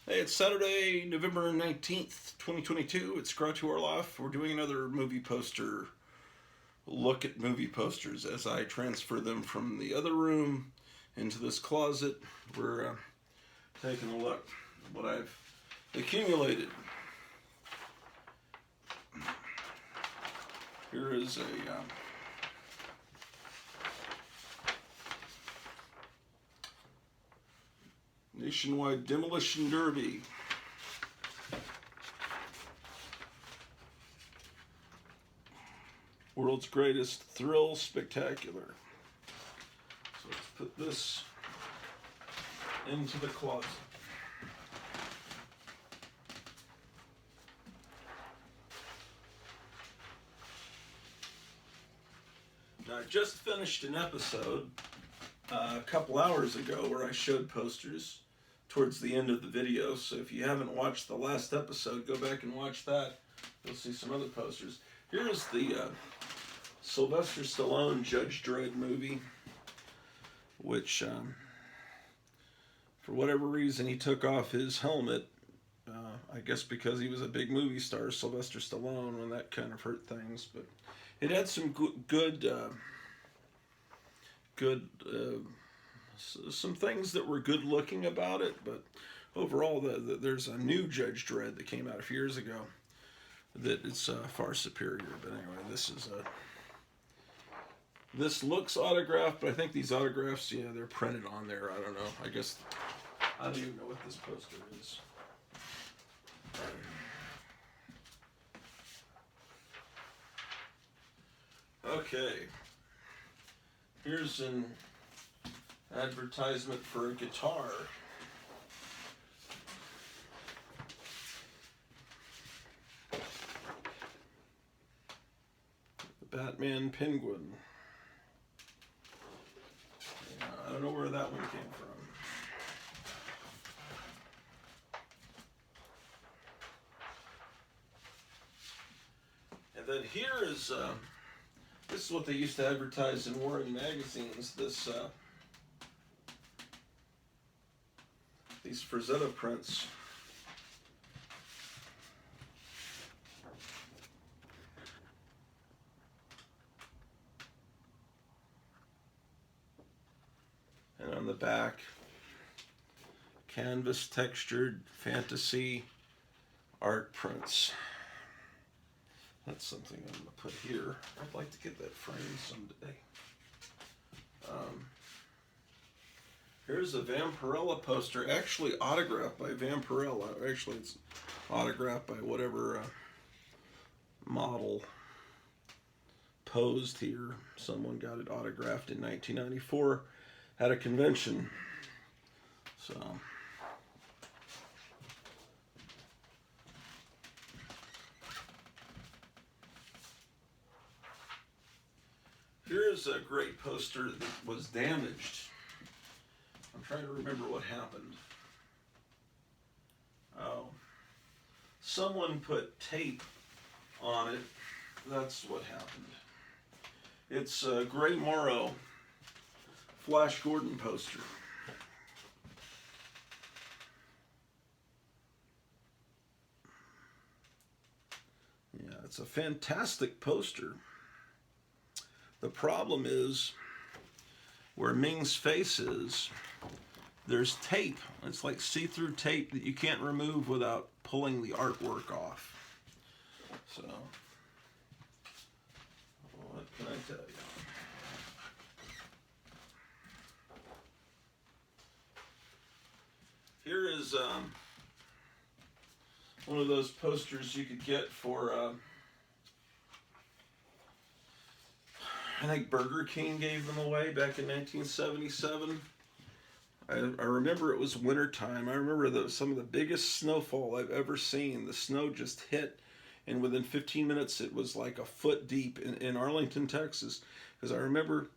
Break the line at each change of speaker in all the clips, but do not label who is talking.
Hey, it's Saturday, November 19th, 2022. It's Scratch Our Life. We're doing another movie poster look at movie posters as I transfer them from the other room into this closet. We're taking a look at what I've accumulated. Here is a Nationwide Demolition Derby. World's Greatest Thrill Spectacular. So let's put this into the closet. Now, I just finished an episode a couple hours ago where I showed posters towards the end of the video. So if you haven't watched the last episode, go back and watch that. You'll see some other posters. Here's the Sylvester Stallone Judge Dredd movie, which for whatever reason he took off his helmet. I guess because he was a big movie star, Sylvester Stallone, and that kind of hurt things. But it had some some things that were good looking about it. But overall, there's a new Judge Dredd that came out a few years ago that it's far superior. But anyway, this looks autographed, but I think these autographs, yeah, they're printed on there. I don't know. I guess I don't even know what this poster is. Okay. Here's an advertisement for a guitar. The Batman Penguin. I don't know where that one came from. And then here is, this is what they used to advertise in Warren magazines, these Frazetta prints. And on the back, canvas textured fantasy art prints. That's something I'm going to put here. I'd like to get that framed someday. Here's a Vampirella poster, actually autographed by Vampirella. Actually, it's autographed by whatever model posed here. Someone got it autographed in 1994 at a convention. So here's a great poster that was damaged. I'm trying to remember what happened. Oh, someone put tape on it. That's what happened. It's a Gray Morrow Flash Gordon poster. Yeah, it's a fantastic poster. The problem is where Ming's face is, there's tape. It's like see-through tape that you can't remove without pulling the artwork off. So, what can I tell you? Here is one of those posters you could get for, I think Burger King gave them away back in 1977. I remember it was wintertime. I remember some of the biggest snowfall I've ever seen. The snow just hit, and within 15 minutes it was like a foot deep in Arlington, Texas. Because I remember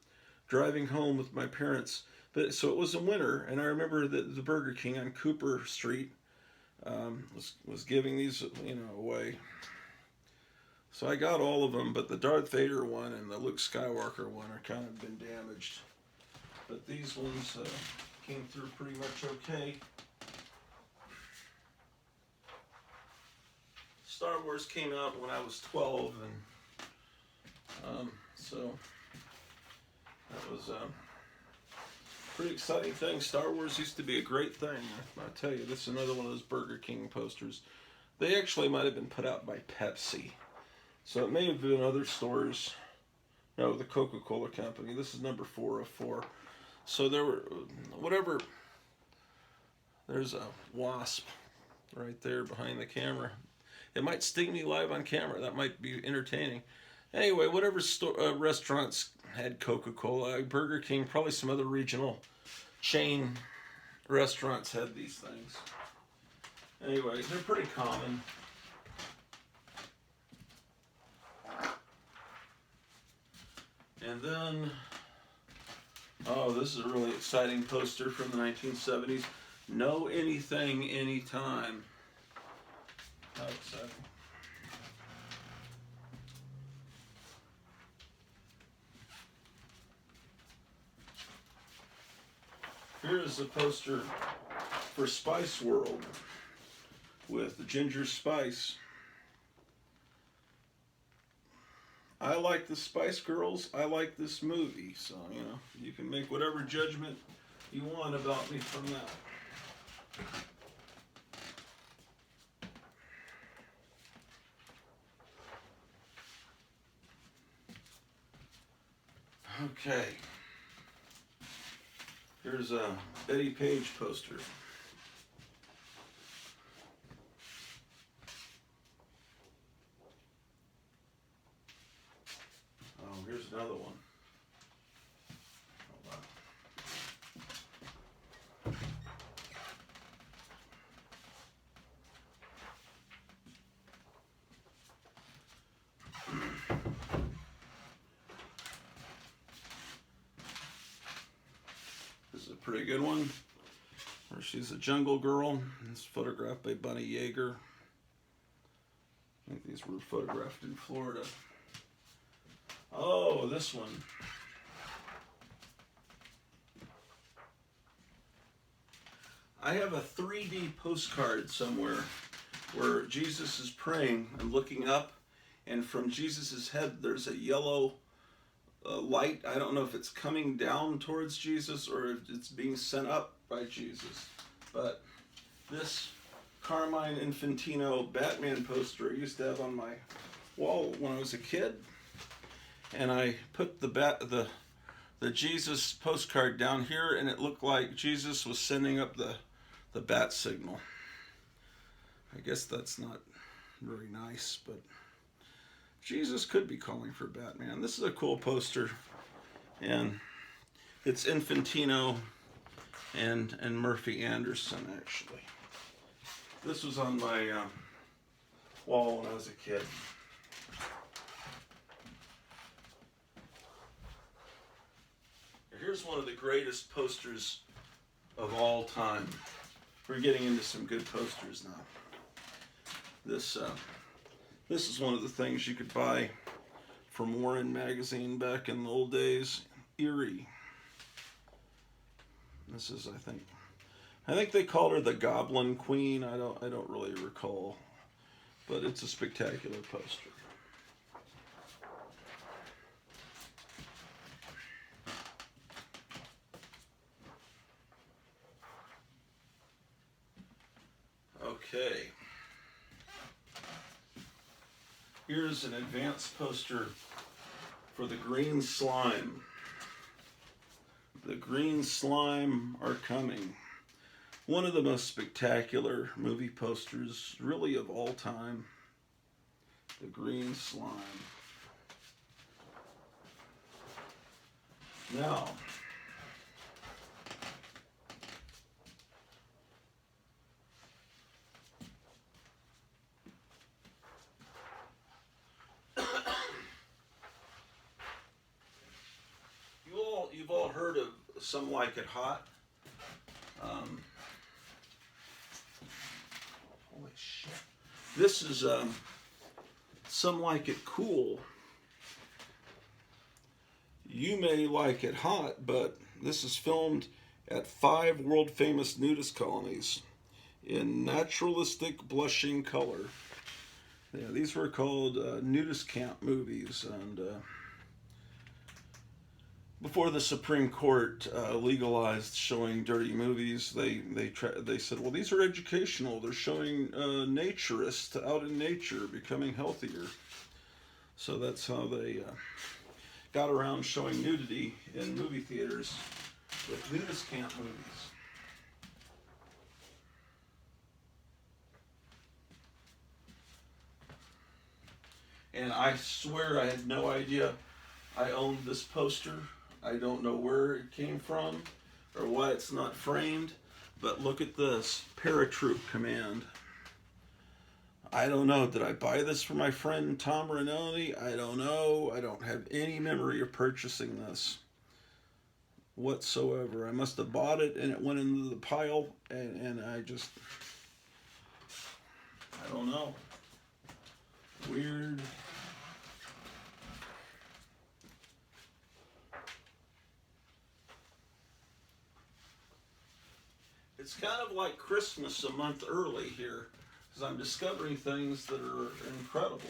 driving home with my parents. But so it was in winter, and I remember that the Burger King on Cooper Street was giving these away. So I got all of them, but the Darth Vader one and the Luke Skywalker one are kind of been damaged. But these ones came through pretty much okay. Star Wars came out when I was 12, and so that was a pretty exciting thing. Star Wars used to be a great thing. I tell you, this is another one of those Burger King posters. They actually might have been put out by Pepsi, so it may have been other stores. No, the Coca-Cola Company. This is number 404. So there were, whatever, there's a wasp right there behind the camera. It might sting me live on camera. That might be entertaining. Anyway, whatever restaurants had Coca-Cola, Burger King, probably some other regional chain restaurants had these things. Anyway, they're pretty common. And then, oh, this is a really exciting poster from the 1970s. Know Anything, Anytime. How exciting. Here's a poster for Spice World with Ginger Spice. I like the Spice Girls. I like this movie. So, you know, you can make whatever judgment you want about me from that. Okay. Here's a Betty Page poster. Oh, here's another one. Hold on. This is a pretty good one, where she's a jungle girl. It's photographed by Bunny Yeager. I think these were photographed in Florida. Oh, this one. I have a 3D postcard somewhere where Jesus is praying and looking up, and from Jesus's head there's a yellow light. I don't know if it's coming down towards Jesus or if it's being sent up by Jesus. But this Carmine Infantino Batman poster I used to have on my wall when I was a kid, and I put the Jesus postcard down here, and it looked like Jesus was sending up the bat signal. I guess that's not very nice, but Jesus could be calling for Batman. This is a cool poster, and it's Infantino and Murphy Anderson, actually. This was on my wall when I was a kid. Here's one of the greatest posters of all time. We're getting into some good posters now. This is one of the things you could buy from Warren Magazine back in the old days. Erie. This is, I think they called her the Goblin Queen. I don't really recall, but it's a spectacular poster. Okay. Here's an advanced poster for the Green Slime. The Green Slime are coming. One of the most spectacular movie posters, really, of all time. The Green Slime. Now, you've all heard of Some Like It Hot. Holy shit. This is Some Like It Cool. You may like it hot, but this is filmed at 5 world-famous nudist colonies in naturalistic blushing color. Yeah, these were called nudist camp movies, and before the Supreme Court legalized showing dirty movies, they said, well, these are educational. They're showing naturists out in nature becoming healthier. So that's how they got around showing nudity in movie theaters with nudist camp movies. And I swear I had no idea I owned this poster. I don't know where it came from or why it's not framed, but look at this Paratroop Command. I don't know. Did I buy this for my friend Tom Rinaldi? I don't know. I don't have any memory of purchasing this whatsoever. I must have bought it and it went into the pile, and I don't know. Weird. It's kind of like Christmas a month early here, because I'm discovering things that are incredible.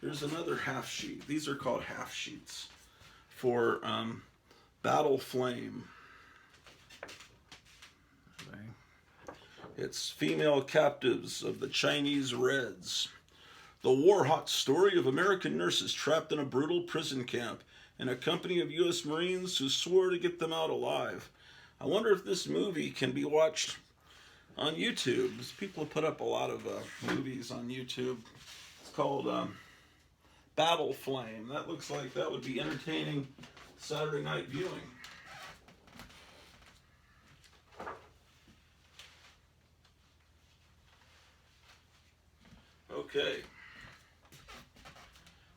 Here's another half sheet. These are called half sheets for Battle Flame. Okay. It's female captives of the Chinese Reds. The war-hot story of American nurses trapped in a brutal prison camp and a company of U.S. Marines who swore to get them out alive. I wonder if this movie can be watched on YouTube. People have put up a lot of movies on YouTube. It's called Battle Flame. That looks like that would be entertaining Saturday night viewing. Okay.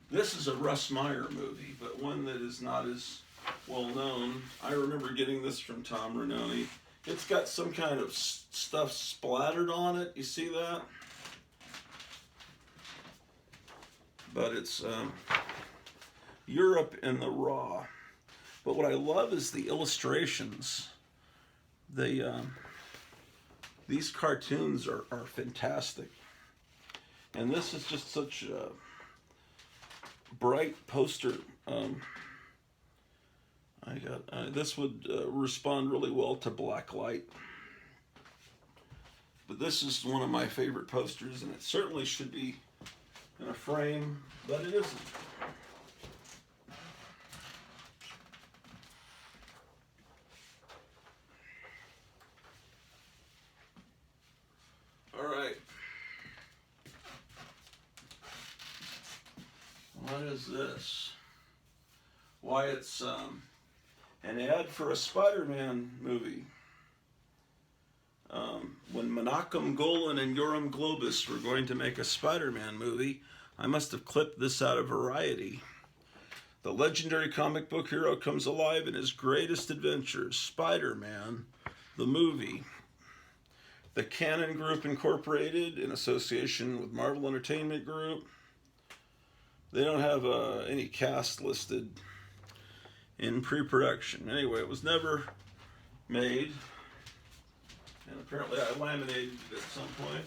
This is a Russ Meyer movie, but one that is not as well known. I remember getting this from Tom Rinaldi. It's got some kind of stuff splattered on it. You see that? But it's Europe in the raw. But what I love is the illustrations. These cartoons are fantastic. And this is just such a bright poster. This would respond really well to black light. But this is one of my favorite posters, and it certainly should be in a frame, but it isn't. All right. What is this? Why, it's an ad for a Spider-Man movie. When Menachem Golan and Yoram Globus were going to make a Spider-Man movie, I must have clipped this out of Variety. The legendary comic book hero comes alive in his greatest adventures, Spider-Man, the movie. The Canon Group Incorporated, in association with Marvel Entertainment Group. They don't have any cast listed in pre-production. Anyway, it was never made, and apparently I laminated it at some point.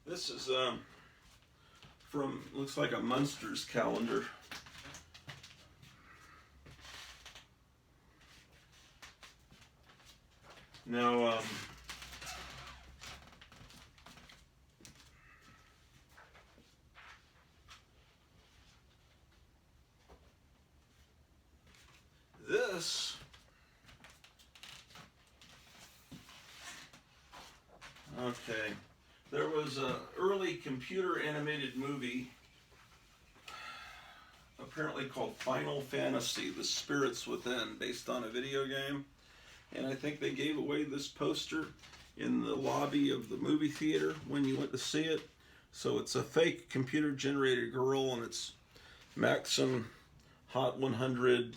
This is from, looks like a Munsters calendar. Now, this, okay, there was an early computer animated movie apparently called Final Fantasy, The Spirits Within, based on a video game. And I think they gave away this poster in the lobby of the movie theater when you went to see it. So it's a fake computer generated girl, and it's Maxim Hot 100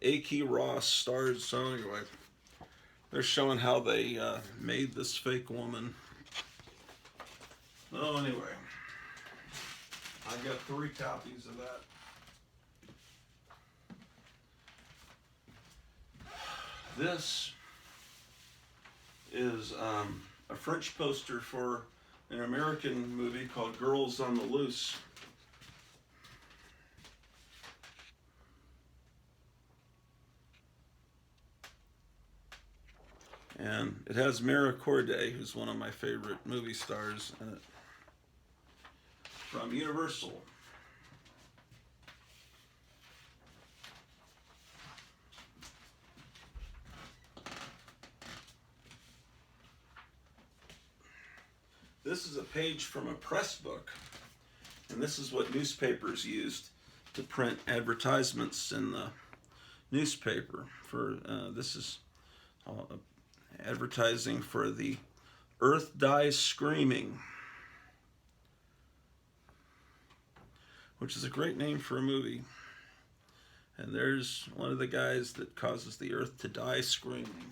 Aki Ross stars. So anyway, they're showing how they made this fake woman. Oh, anyway, I got 3 copies of that. This is a French poster for an American movie called Girls on the Loose. And it has Mara Corday, who's one of my favorite movie stars in it, from Universal. This is a page from a press book, and this is what newspapers used to print advertisements in the newspaper. This is advertising for the Earth Dies Screaming, which is a great name for a movie. And there's one of the guys that causes the Earth to die screaming.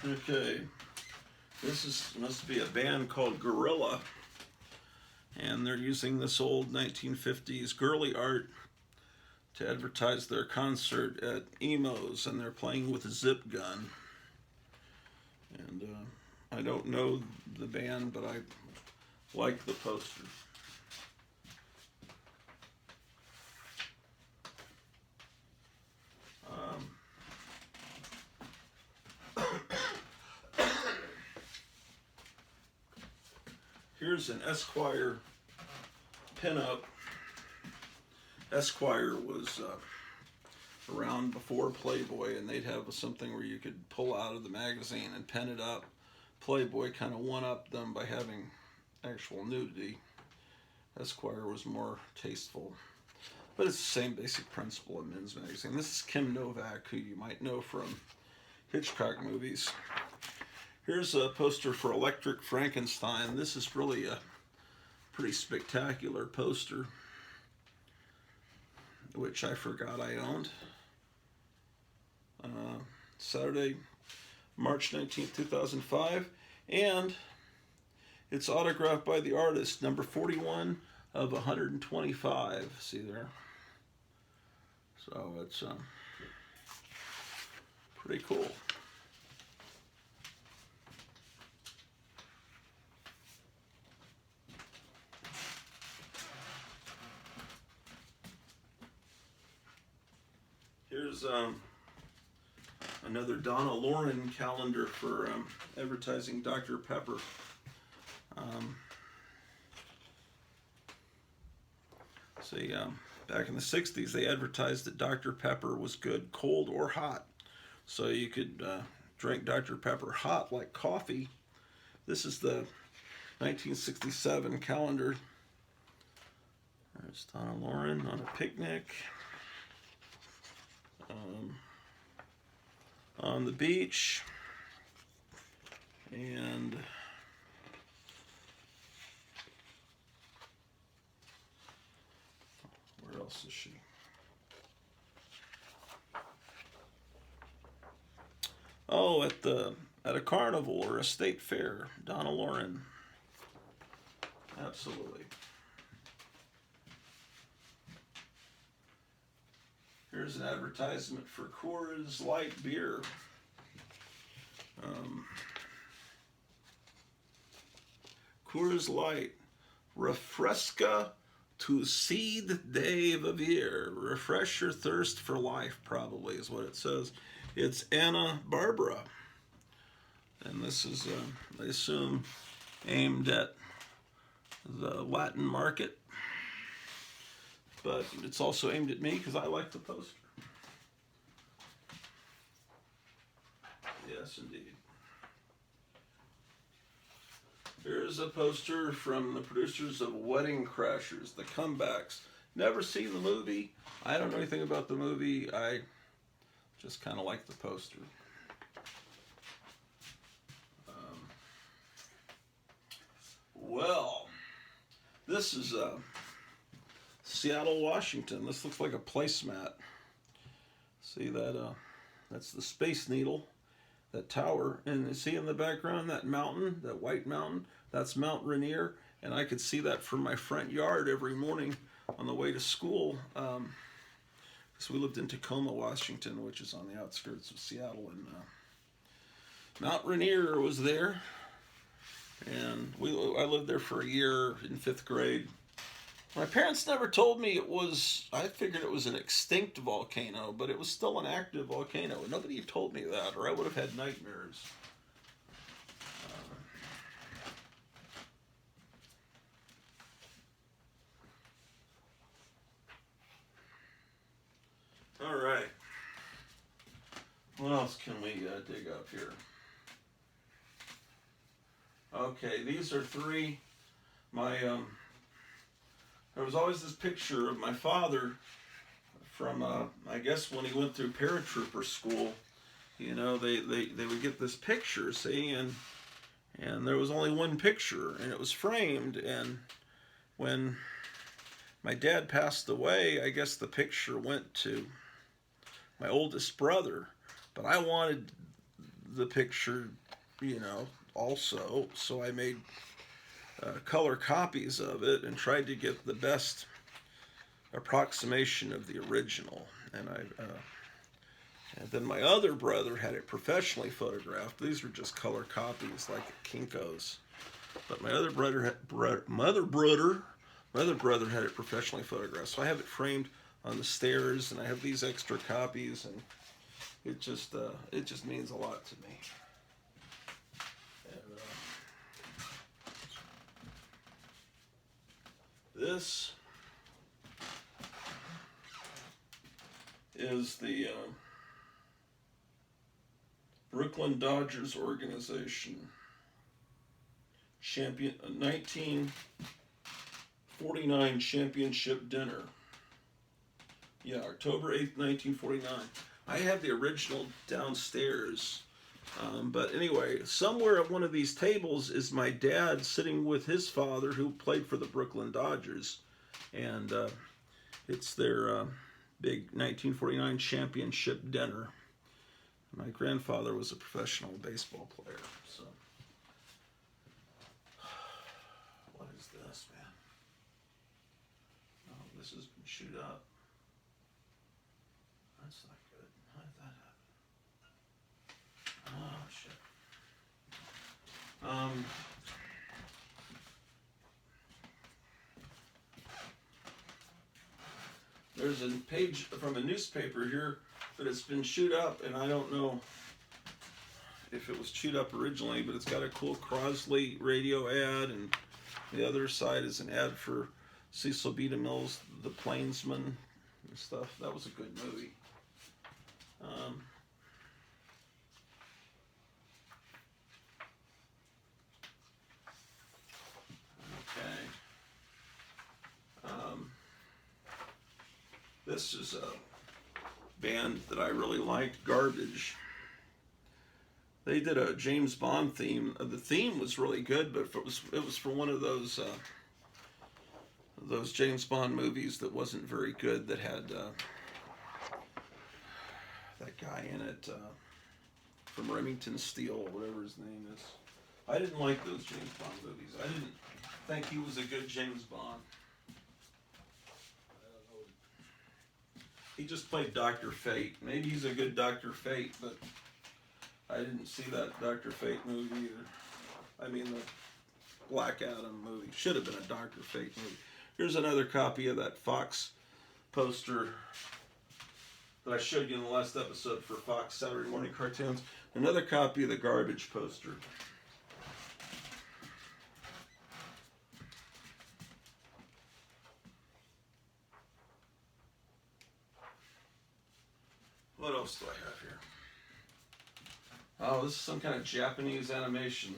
Okay, must be a band called Gorilla, and they're using this old 1950s girly art to advertise their concert at Emo's, and they're playing with a zip gun. And I don't know the band, but I like the poster. Here's an Esquire pinup. Esquire was around before Playboy, and they'd have something where you could pull out of the magazine and pin it up. Playboy kind of one-upped them by having actual nudity. Esquire was more tasteful. But it's the same basic principle of men's magazine. This is Kim Novak, who you might know from Hitchcock movies. Here's a poster for Electric Frankenstein. This is really a pretty spectacular poster, which I forgot I owned. Saturday, March 19th, 2005. And it's autographed by the artist, number 41 of 125. See there? So it's pretty cool. Here's another Donna Loren calendar for advertising Dr. Pepper. Back in the 60s, they advertised that Dr. Pepper was good cold or hot. So you could drink Dr. Pepper hot like coffee. This is the 1967 calendar. There's Donna Loren on a picnic. On the beach, and where else is she? Oh, at a carnival or a state fair, Donna Loren. Absolutely. Here's an advertisement for Coors Light beer. Coors Light, refresca to seed day of year. Refresh your thirst for life, probably is what it says. It's Anna Barbara. And this is, I assume, aimed at the Latin market. But it's also aimed at me because I like the poster. Yes, indeed. Here's a poster from the producers of Wedding Crashers, The Comebacks. Never seen the movie. I don't know anything about the movie. I just kind of like the poster. Well, this is Seattle, Washington. This looks like a placemat. See that? That's the Space Needle, that tower. And you see in the background that mountain, that white mountain? That's Mount Rainier, and I could see that from my front yard every morning on the way to school. So we lived in Tacoma, Washington, which is on the outskirts of Seattle, and Mount Rainier was there, and I lived there for a year in 5th grade. My parents never told me it was, I figured it was an extinct volcano, but it was still an active volcano. Nobody told me that, or I would have had nightmares. All right. What else can we dig up here? Okay, these are three. There was always this picture of my father from, I guess, when he went through paratrooper school. You know, they would get this picture, see, and there was only one picture, and it was framed. And when my dad passed away, I guess the picture went to my oldest brother, but I wanted the picture, you know, also, so I made color copies of it and tried to get the best approximation of the original. And and then my other brother had it professionally photographed. These were just color copies, like at Kinko's. But my other brother had it professionally photographed. So I have it framed on the stairs, and I have these extra copies, and it just means a lot to me. And, this is the Brooklyn Dodgers organization champion 1949 championship dinner. Yeah, October 8th, 1949. I have the original downstairs. But anyway, somewhere at one of these tables is my dad sitting with his father, who played for the Brooklyn Dodgers. And it's their big 1949 championship dinner. My grandfather was a professional baseball player. So, what is this, man? Oh, this has been chewed up. That's not good. How did that happen? Oh, shit. There's a page from a newspaper here that has been chewed up, and I don't know if it was chewed up originally, but it's got a cool Crosley radio ad, and the other side is an ad for Cecil B. DeMille's The Plainsman and stuff. That was a good movie. This is a band that I really liked, Garbage. They did a James Bond theme. The theme was really good, but it was for one of those James Bond movies that wasn't very good, that had that guy in it from Remington Steele, or whatever his name is. I didn't like those James Bond movies. I didn't think he was a good James Bond. He just played Dr. Fate. Maybe he's a good Dr. Fate, but I didn't see that Dr. Fate movie either. I mean, the Black Adam movie. Should have been a Dr. Fate movie. Here's another copy of that Fox poster that I showed you in the last episode for Fox Saturday Morning Cartoons. Another copy of the Garbage poster. What else do I have here? Oh, this is some kind of Japanese animation.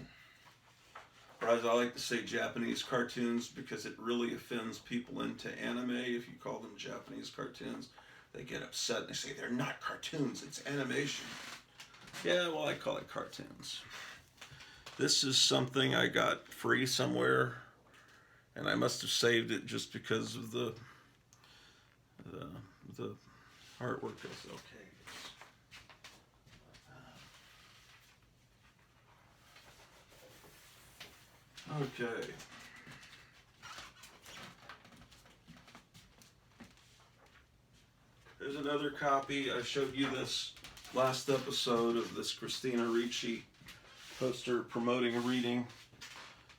Or as I like to say, Japanese cartoons, because it really offends people into anime. If you call them Japanese cartoons, they get upset and they say they're not cartoons, it's animation. Yeah, well, I call it cartoons. This is something I got free somewhere, and I must have saved it just because of the artwork is okay. Okay. There's another copy. I showed you this last episode of this Christina Ricci poster promoting a reading.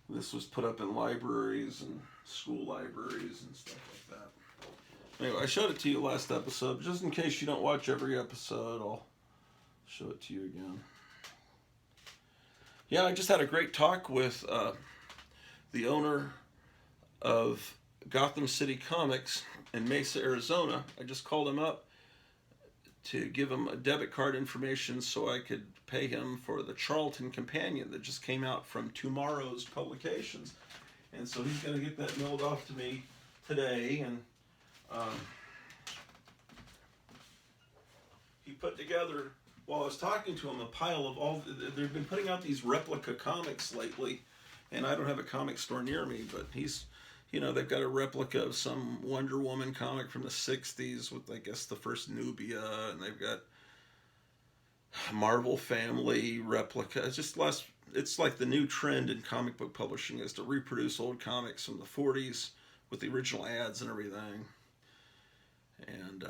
This was put up in libraries and school libraries and stuff like that. Anyway, I showed it to you last episode. Just in case you don't watch every episode, I'll show it to you again. Yeah, I just had a great talk with the owner of Gotham City Comics in Mesa, Arizona. I just called him up to give him a debit card information so I could pay him for the Charlton Companion that just came out from Tomorrow's Publications. And so he's going to get that mailed off to me today. And he put together, while I was talking to him, a pile of all... They've been putting out these replica comics lately, and I don't have a comic store near me, but he's... You know, they've got a replica of some Wonder Woman comic from the 60s with, I guess, the first Nubia, and they've got Marvel Family replica. It's like the new trend in comic book publishing is to reproduce old comics from the 40s with the original ads and everything. And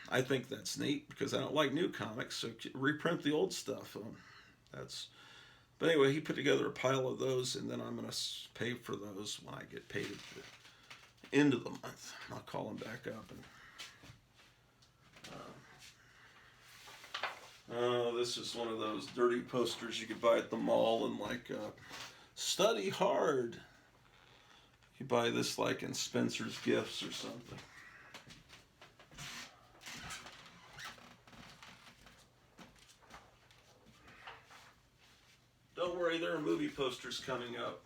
I think that's neat because I don't like new comics, so reprint the old stuff. But anyway, he put together a pile of those, and then I'm going to pay for those when I get paid at the end of the month. I'll call him back up. And this is one of those dirty posters you could buy at the mall and study hard. You buy this like in Spencer's Gifts or something. Don't worry, there are movie posters coming up.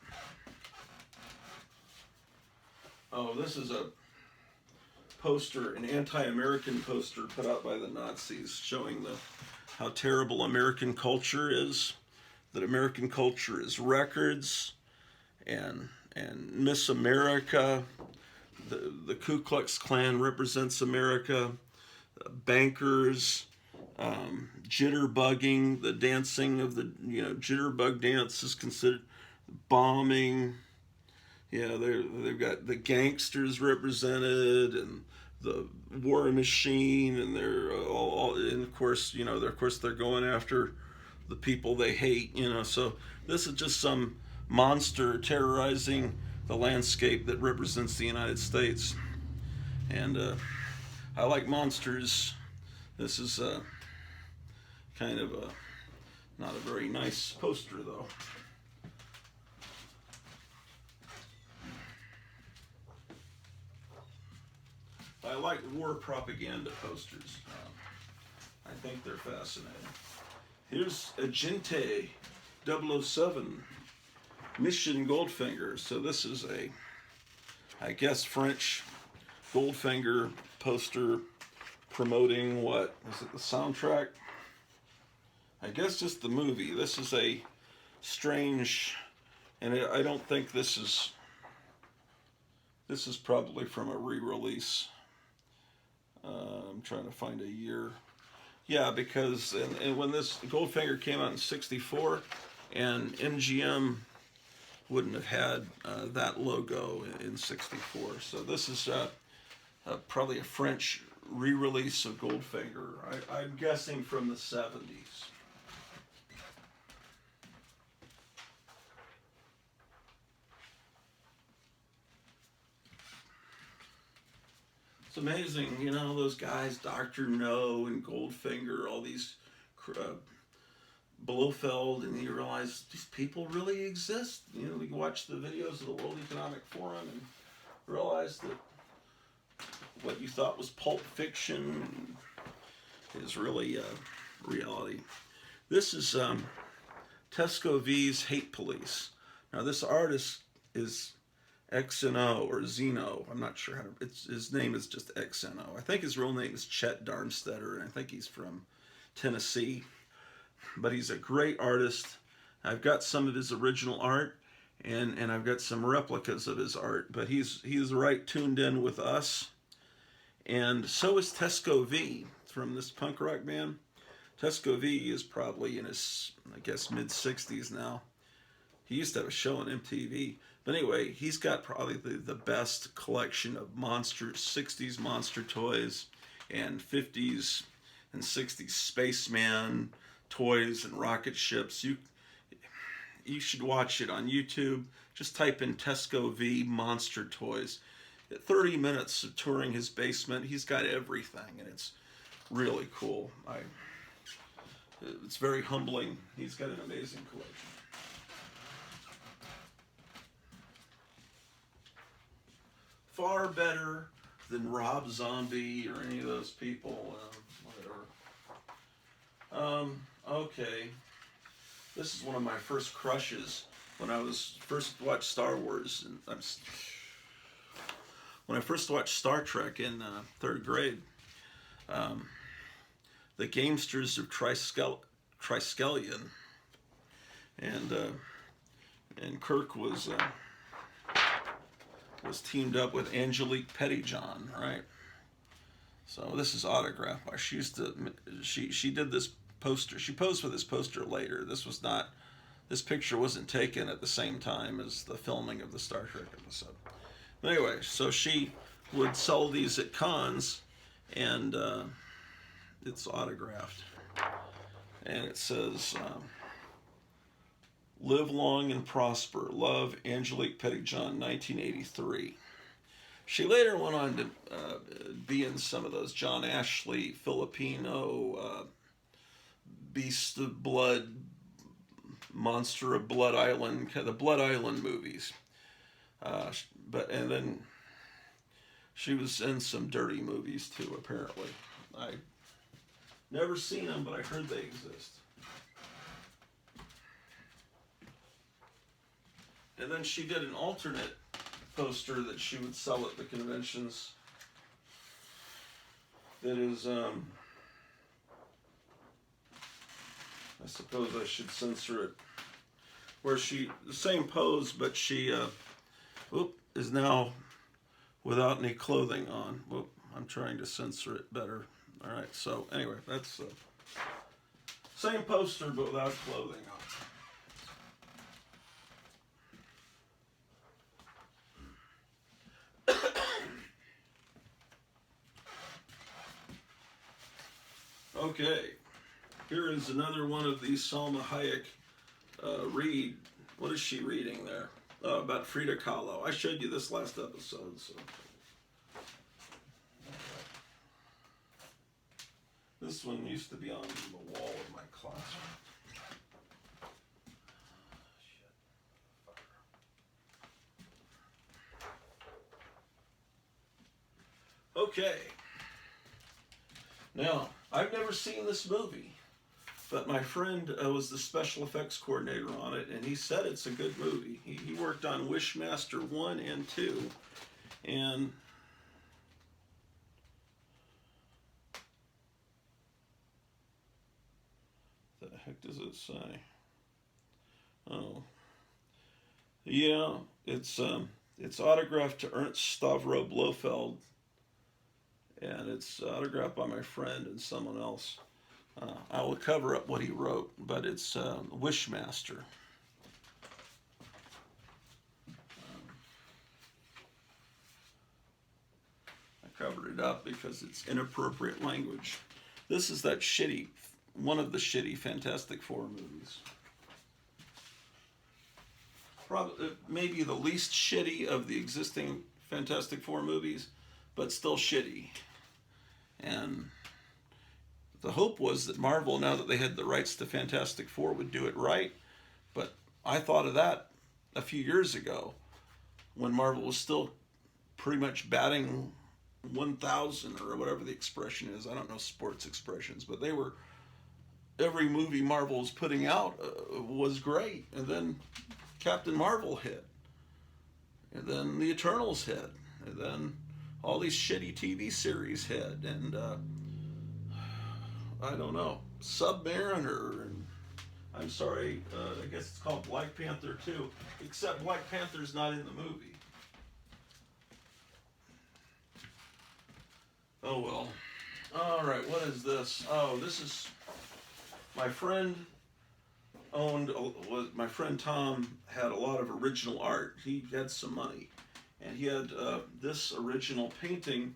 Oh, this is a poster, an anti-American poster put out by the Nazis showing how terrible American culture is. That American culture is records and Miss America. The Ku Klux Klan represents America. Bankers. Jitterbugging, the dancing of the, jitterbug dance is considered bombing. Yeah, they've got the gangsters represented and the war machine, and they're all and of course, they're going after the people they hate, so this is just some monster terrorizing the landscape that represents the United States. And I like monsters. This is kind of not a very nice poster, though. I like war propaganda posters. I think they're fascinating. Here's Agente 007 Mission Goldfinger. So this is I guess, French Goldfinger poster promoting what? Is it the soundtrack? I guess just the movie. This is a strange, and I don't think this is probably from a re-release. I'm trying to find a year. Yeah, because and when this Goldfinger came out in '64, and MGM wouldn't have had that logo in '64. So this is probably a French re-release of Goldfinger. I'm guessing from the '70s. It's amazing, those guys, Dr. No and Goldfinger, all these Blofeld, and you realize these people really exist. We can watch the videos of the World Economic Forum and realize that what you thought was pulp fiction is really reality. This is Tesco V's Hate Police. Now this artist is XNO or Zeno. I'm not sure his name is just XNO. I think his real name is Chet Darmstetter, and I think he's from Tennessee. But he's a great artist. I've got some of his original art, and I've got some replicas of his art. But he's right tuned in with us. And so is Tesco V from this punk rock band. Tesco V is probably in his, I guess, mid-60s now. He used to have a show on MTV. But anyway, he's got probably the best collection of monster 60s monster toys and 50s and 60s spaceman toys and rocket ships. You should watch it on YouTube. Just type in Tesco V Monster Toys. 30 minutes of touring his basement. He's got everything, and it's really cool. It's very humbling. He's got an amazing collection. Far better than Rob Zombie or any of those people. Whatever. Okay. This is one of my first crushes when I was first watched Star Wars. And when I first watched Star Trek in third grade, the Gamesters of Triskelion, and Kirk was teamed up with Angelique Pettyjohn, right? So this is autographed by. She did this poster. She posed for this poster later. This picture wasn't taken at the same time as the filming of the Star Trek episode. But anyway, so she would sell these at cons, and it's autographed. And it says, "Live long and prosper. Love, Angelique Pettyjohn, 1983." She later went on to be in some of those John Ashley, Filipino, Beast of Blood, Monster of Blood Island, the Blood Island movies. And then she was in some dirty movies too, apparently. I never seen them, but I heard they exist. And then she did an alternate poster that she would sell at the conventions. That is, I suppose I should censor it. Where the same pose, but she, is now without any clothing on. I'm trying to censor it better. All right, so anyway, that's same poster, but without clothing on. Okay, here is another one of these Salma Hayek read. What is she reading there? About Frida Kahlo. I showed you this last episode. So this one used to be on the wall of my classroom. Okay. Now, I've never seen this movie, but my friend was the special effects coordinator on it, and he said it's a good movie. He worked on Wishmaster 1 and 2, and the heck does it say? Oh, yeah, it's autographed to Ernst Stavro Blofeld, and it's autographed by my friend and someone else. I will cover up what he wrote, but it's Wishmaster. I covered it up because it's inappropriate language. This is one of the shitty Fantastic Four movies. Probably, maybe the least shitty of the existing Fantastic Four movies, but still shitty. And the hope was that Marvel, now that they had the rights to Fantastic Four, would do it right. But I thought of that a few years ago when Marvel was still pretty much batting 1,000 or whatever the expression is. I don't know sports expressions, but every movie Marvel was putting out was great. And then Captain Marvel hit. And then the Eternals hit. And then all these shitty TV series hit. And I don't know, Submariner, and I'm sorry, I guess it's called Black Panther 2, except Black Panther's not in the movie. Oh well. Alright, what is this? Oh, this is my friend my friend Tom had a lot of original art. He had some money, and he had this original painting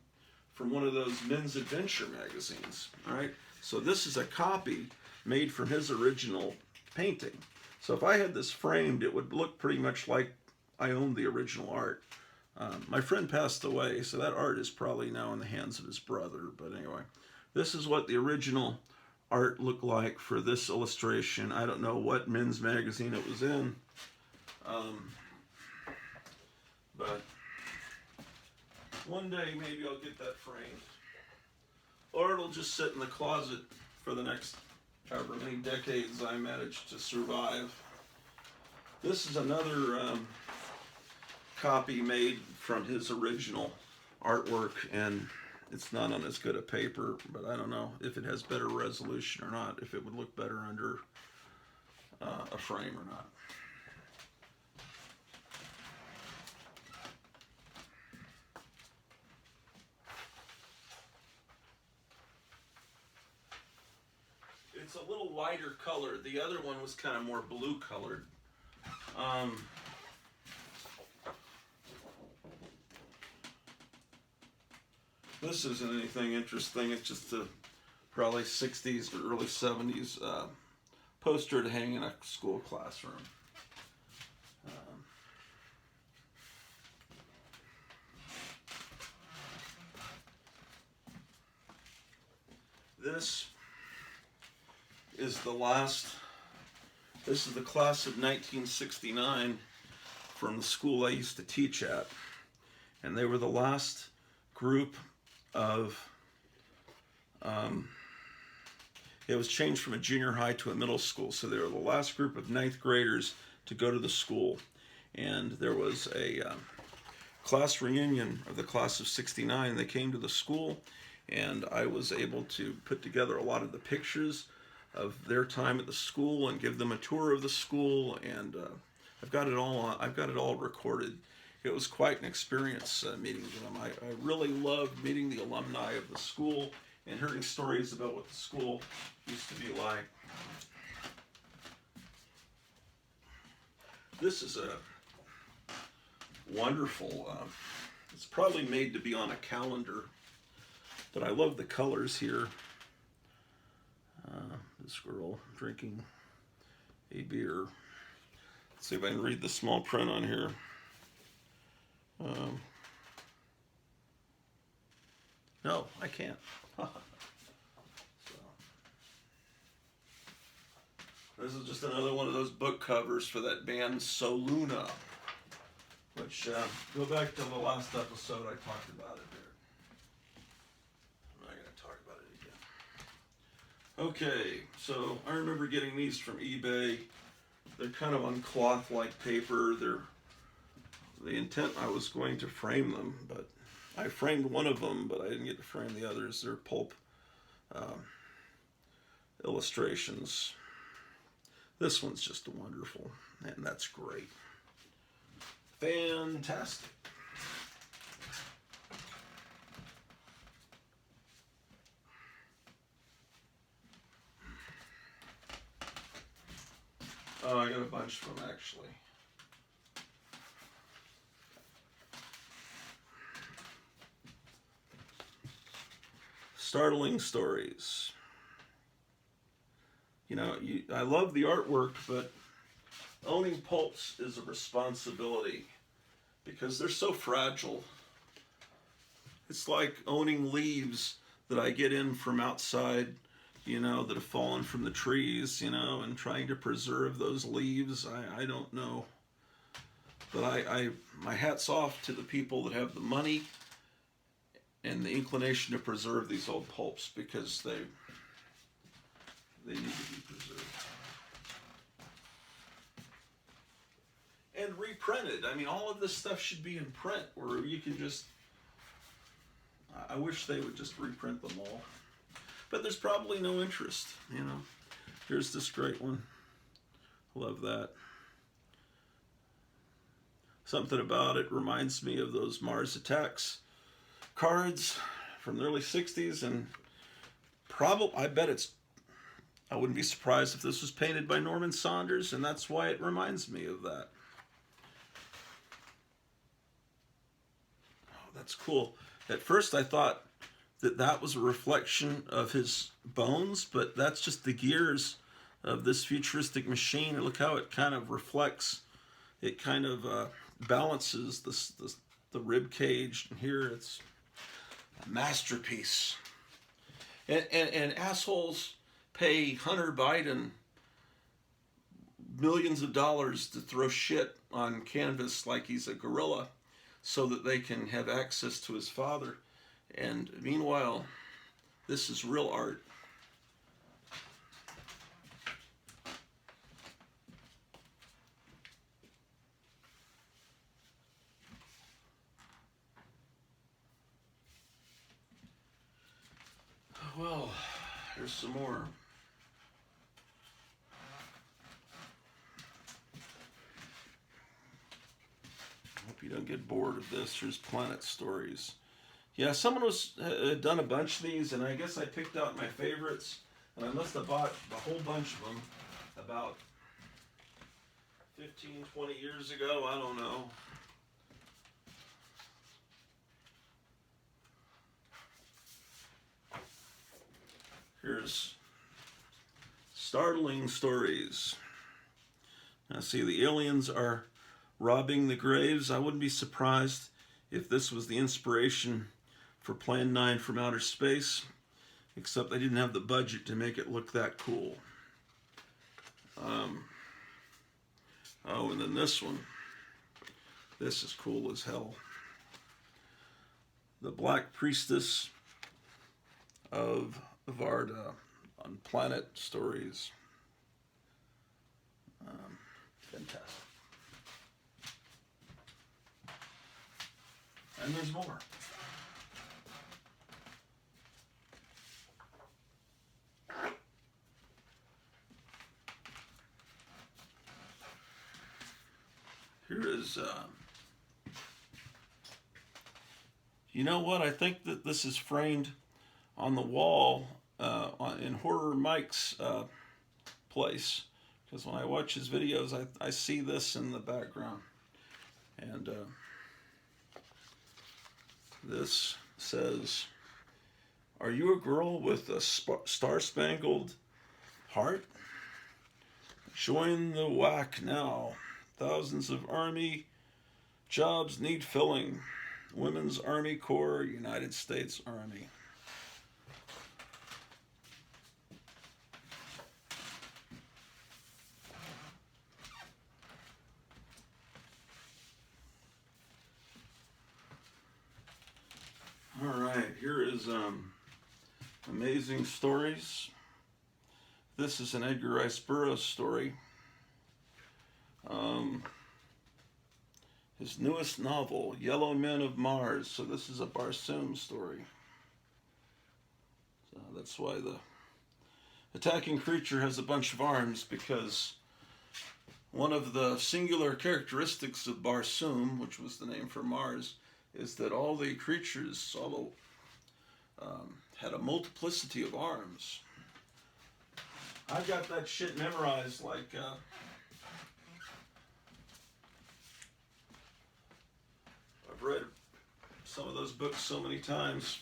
from one of those men's adventure magazines. All right, so this is a copy made from his original painting. So if I had this framed, it would look pretty much like I owned the original art. My friend passed away, so that art is probably now in the hands of his brother. But anyway, this is what the original art looked like for this illustration. I don't know what men's magazine it was in, but one day maybe I'll get that framed. Or it'll just sit in the closet for the next however many decades I manage to survive. This is another copy made from his original artwork, and it's not on as good a paper, but I don't know if it has better resolution or not, if it would look better under a frame or not. It's a little lighter color. The other one was kind of more blue colored. This isn't anything interesting. It's just a probably 60s or early 70s poster to hang in a school classroom. This is the class of 1969 from the school I used to teach at. And they were the last group of, it was changed from a junior high to a middle school. So they were the last group of 9th graders to go to the school. And there was a class reunion of the class of 69. They came to the school, and I was able to put together a lot of the pictures of their time at the school and give them a tour of the school, and I've got it all recorded. It was quite an experience meeting them. I really loved meeting the alumni of the school and hearing stories about what the school used to be like. This is a wonderful, it's probably made to be on a calendar, but I love the colors here. This girl drinking a beer. Let's see if I can read the small print on here. No, I can't. So, this is just another one of those book covers for that band Soluna, which go back to the last episode I talked about it there. I'm not going to talk about it again. Okay, so I remember getting these from eBay. They're kind of on cloth-like paper. The intent I was going to frame them, but I framed one of them, but I didn't get to frame the others. They're pulp illustrations. This one's just wonderful, and that's great. Fantastic. Oh, I got a bunch of them actually. Startling stories. You know, I love the artwork, but owning pulps is a responsibility because they're so fragile. It's like owning leaves that I get in from outside, you know, that have fallen from the trees, you know, and trying to preserve those leaves. I don't know. But my hat's off to the people that have the money and the inclination to preserve these old pulps, because they need to be preserved. And reprinted. I mean, all of this stuff should be in print where you can just, I wish they would just reprint them all. But there's probably no interest, you know. Here's this great one. Love that. Something about it reminds me of those Mars Attacks cards from the early 60s, and I bet it's I wouldn't be surprised if this was painted by Norman Saunders, and that's why it reminds me of that. Oh, that's cool. At first I thought that was a reflection of his bones, but that's just the gears of this futuristic machine. And look how it kind of reflects. It kind of balances the rib cage. And here it's a masterpiece. And assholes pay Hunter Biden millions of dollars to throw shit on canvas like he's a gorilla so that they can have access to his father. And meanwhile, this is real art. Well, here's some more. Hope you don't get bored of this. Here's Planet Stories. Yeah, someone had done a bunch of these, and I guess I picked out my favorites, and I must have bought a whole bunch of them about 15, 20 years ago. I don't know. Here's Startling Stories. Now, see, the aliens are robbing the graves. I wouldn't be surprised if this was the inspiration for Plan 9 from Outer Space, except they didn't have the budget to make it look that cool. Oh, and then this one. This is cool as hell. The Black Priestess of Varda on Planet Stories. Fantastic. And there's more. Here is, you know what? I think that this is framed on the wall in Horror Mike's place. Because when I watch his videos, I see this in the background. And this says, "Are you a girl with a star-spangled heart? Join the WAC now. Thousands of Army jobs need filling. Women's Army Corps, United States Army." All right, here is Amazing Stories. This is an Edgar Rice Burroughs story. His newest novel, Yellow Men of Mars. So this is a Barsoom story. So that's why the attacking creature has a bunch of arms, because one of the singular characteristics of Barsoom, which was the name for Mars, is that all the creatures had a multiplicity of arms. I've got that shit memorized like I've read some of those books so many times.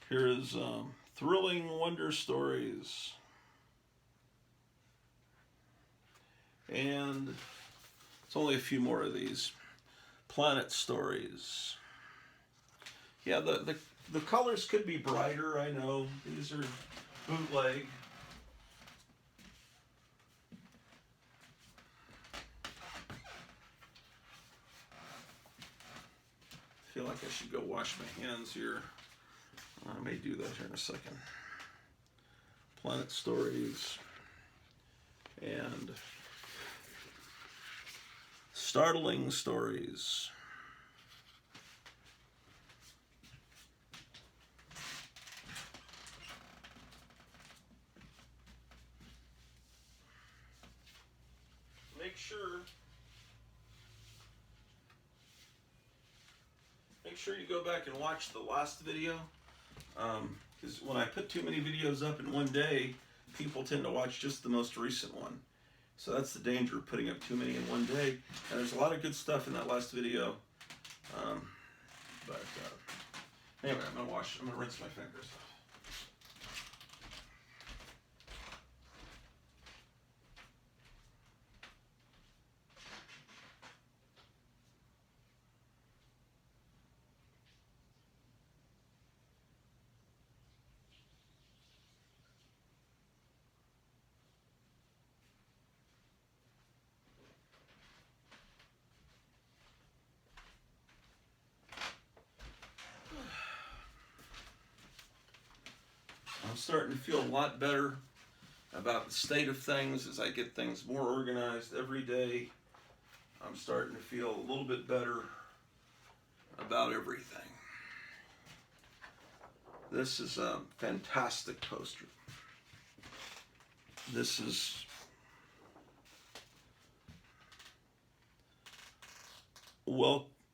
Here is Thrilling Wonder Stories. And it's only a few more of these. Planet Stories. Yeah, the colors could be brighter, I know. These are bootleg. I feel like I should go wash my hands here. I may do that here in a second. Planet Stories. And Startling Stories. Make sure you go back and watch the last video, Because when I put too many videos up in one day, people tend to watch just the most recent one. So that's the danger of putting up too many in one day. And there's a lot of good stuff in that last video. But anyway, I'm gonna rinse my fingers. I'm starting to feel a lot better about the state of things as I get things more organized every day. I'm starting to feel a little bit better about everything. This is a fantastic poster. This is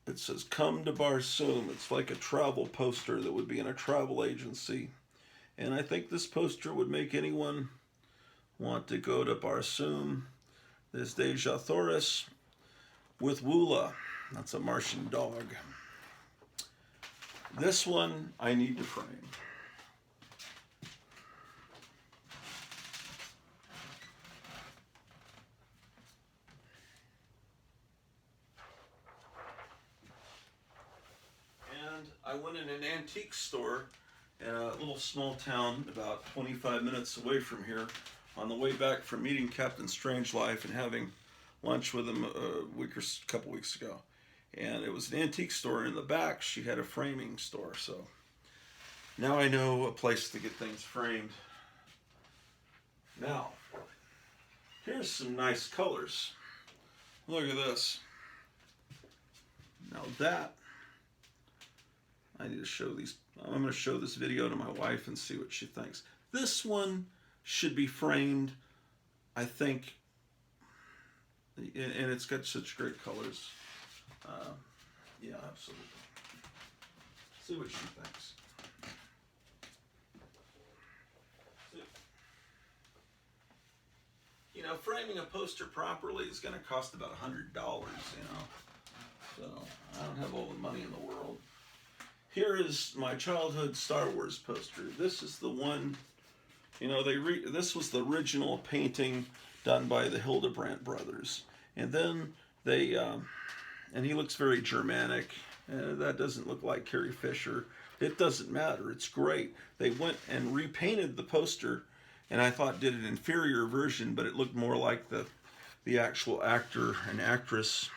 it says come to Barsoom. It's like a travel poster that would be in a travel agency. And I think this poster would make anyone want to go to Barsoom. There's Deja Thoris with Woola. That's a Martian dog. This one I need to frame. And I went in an antique store in a little small town about 25 minutes away from here on the way back from meeting Captain Strangelife and having lunch with him a couple weeks ago. And it was an antique store, and in the back she had a framing store. So now I know a place to get things framed. Now, here's some nice colors. Look at this. Now that, I need to show these. I'm going to show this video to my wife and see what she thinks. This one should be framed, I think, and it's got such great colors. Yeah, absolutely. See what she thinks. You know, framing a poster properly is going to cost about $100, you know. So I don't have all the money in the world. Here is my childhood Star Wars poster. This is the one, you know, this was the original painting done by the Hildebrandt brothers. And then they, and he looks very Germanic. That doesn't look like Carrie Fisher. It doesn't matter. It's great. They went and repainted the poster, and I thought did an inferior version, but it looked more like the actual actor and actress.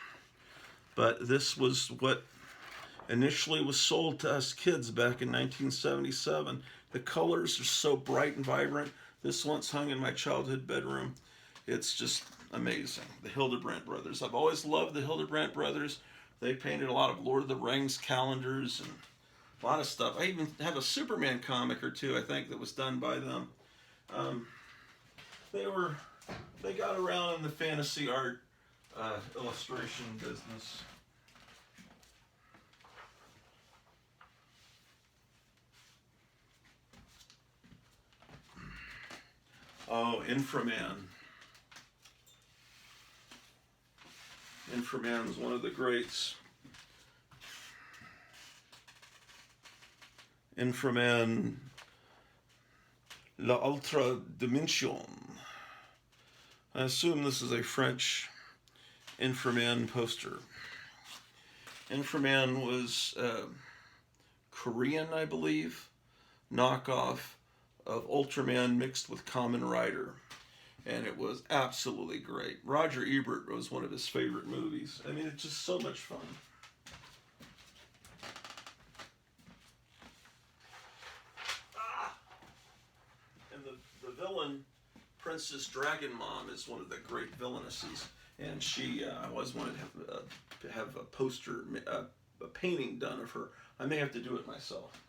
But this was what initially was sold to us kids back in 1977. The colors are so bright and vibrant. This once hung in my childhood bedroom. It's just amazing. The Hildebrandt brothers. I've always loved the Hildebrandt brothers. They painted a lot of Lord of the Rings calendars and a lot of stuff. I even have a Superman comic or two, I think, that was done by them. They got around in the fantasy art illustration business. Oh, Inframan. Inframan is one of the greats. Inframan La Ultra Dimension. I assume this is a French Inframan poster. Inframan was Korean, I believe, knockoff of Ultraman mixed with Kamen Rider. And it was absolutely great. Roger Ebert was one of his favorite movies. I mean, it's just so much fun. And the villain, Princess Dragon Mom, is one of the great villainesses. And she, I always wanted to have a poster, a painting done of her. I may have to do it myself.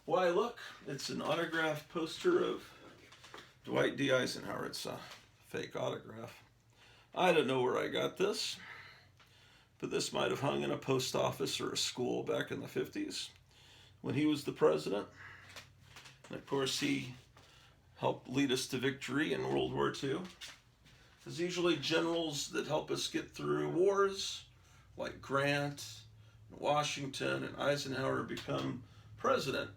Why, look, it's an autographed poster of Dwight D. Eisenhower. It's a fake autograph. I don't know where I got this, but this might have hung in a post office or a school back in the 50s. when he was the president. And of course, he helped lead us to victory in World War II. There's usually generals that help us get through wars, like Grant, Washington, and Eisenhower become president.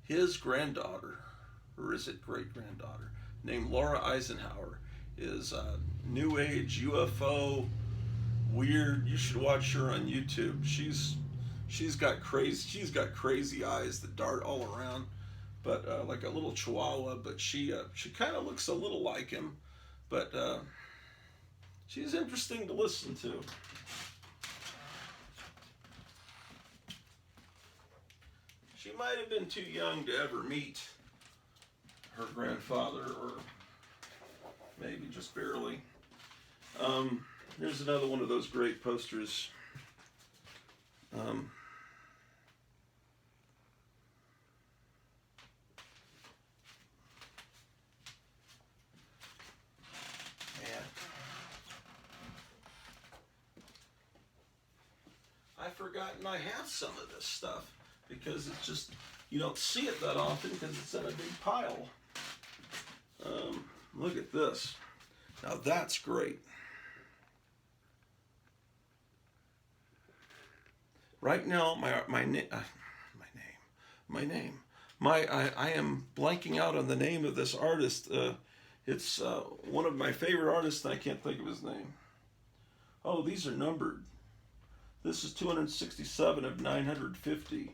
His granddaughter, or is it great-granddaughter, named Laura Eisenhower, is a New Age UFO, weird. You should watch her on YouTube. She's got crazy eyes that dart all around, but like a little chihuahua. But she kind of looks a little like him, but she's interesting to listen to. She might have been too young to ever meet her grandfather, or maybe just barely. Here's another one of those great posters. Man, I've forgotten I have some of this stuff because it's just, you don't see it that often because it's in a big pile. Look at this. Now that's great. Right now, I am blanking out on the name of this artist. It's one of my favorite artists, and I can't think of his name. Oh, these are numbered. This is 267 of 950.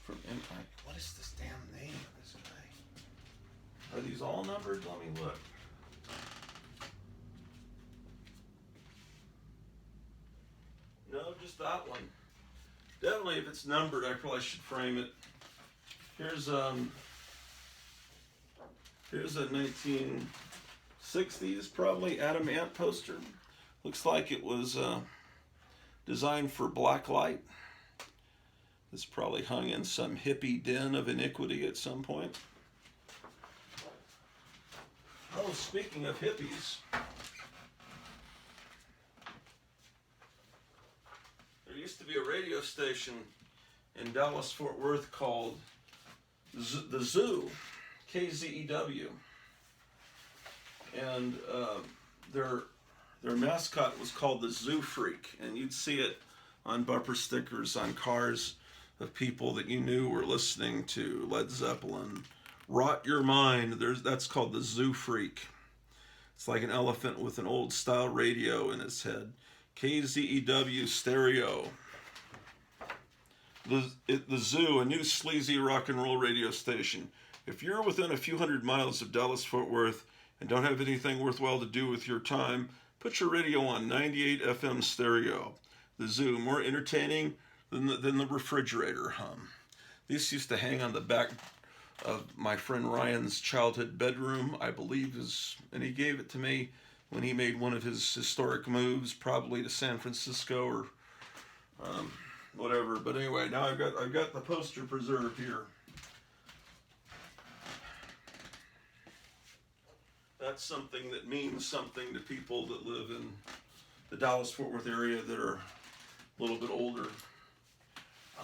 What is this damn name of this guy? Are these all numbered? Let me look. No, just that one. Definitely, if it's numbered, I probably should frame it. Here's a 1960s probably Adam Ant poster. Looks like it was designed for black light. This probably hung in some hippie den of iniquity at some point. Oh, speaking of hippies, there used to be a radio station in Dallas, Fort Worth called the Zoo, KZEW, and their mascot was called the Zoo Freak, and you'd see it on bumper stickers on cars of people that you knew were listening to Led Zeppelin. Rot Your Mind, that's called the Zoo Freak. It's like an elephant with an old style radio in its head. KZEW stereo. The Zoo, a new sleazy rock and roll radio station. If you're within a few hundred miles of Dallas Fort Worth and don't have anything worthwhile to do with your time, put your radio on 98 FM stereo. The Zoo, more entertaining than the refrigerator hum. These used to hang on the back of my friend Ryan's childhood bedroom, I believe, and he gave it to me when he made one of his historic moves, probably to San Francisco or whatever. But anyway, now I've got the poster preserved here. That's something that means something to people that live in the Dallas-Fort Worth area that are a little bit older.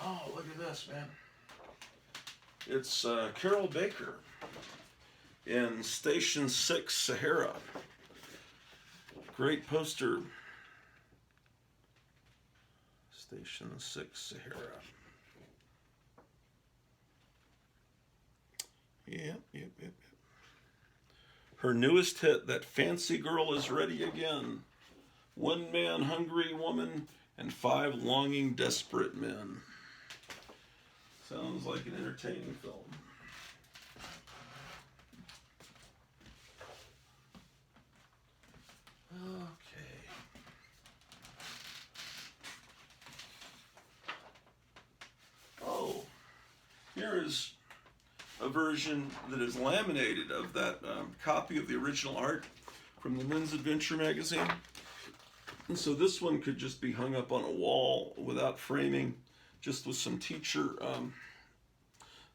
Oh, look at this, man. It's Carol Baker in Station 6 Sahara. Great poster. Station 6 Sahara. Yep. Her newest hit, That Fancy Girl Is Ready Again. One man, hungry woman, and 5 longing, desperate men. Sounds like an entertaining film. Okay. Oh, here is a version that is laminated of that copy of the original art from the Men's Adventure magazine. And so this one could just be hung up on a wall without framing, just with some teacher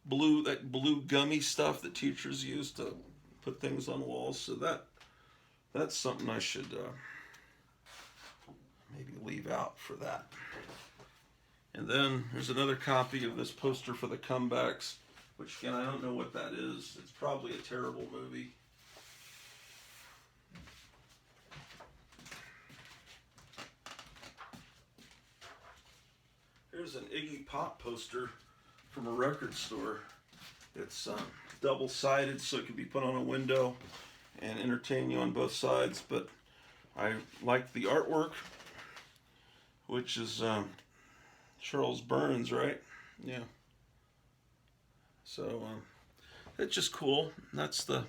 blue gummy stuff that teachers use to put things on walls. So that's something I should maybe leave out for that. And then there's another copy of this poster for The Comebacks, which again, I don't know what that is. It's probably a terrible movie. Here's an Iggy Pop poster from a record store. It's double-sided, so it can be put on a window and entertain you on both sides. But I like the artwork, which is Charles Burns, right? Yeah. So it's just cool. That's the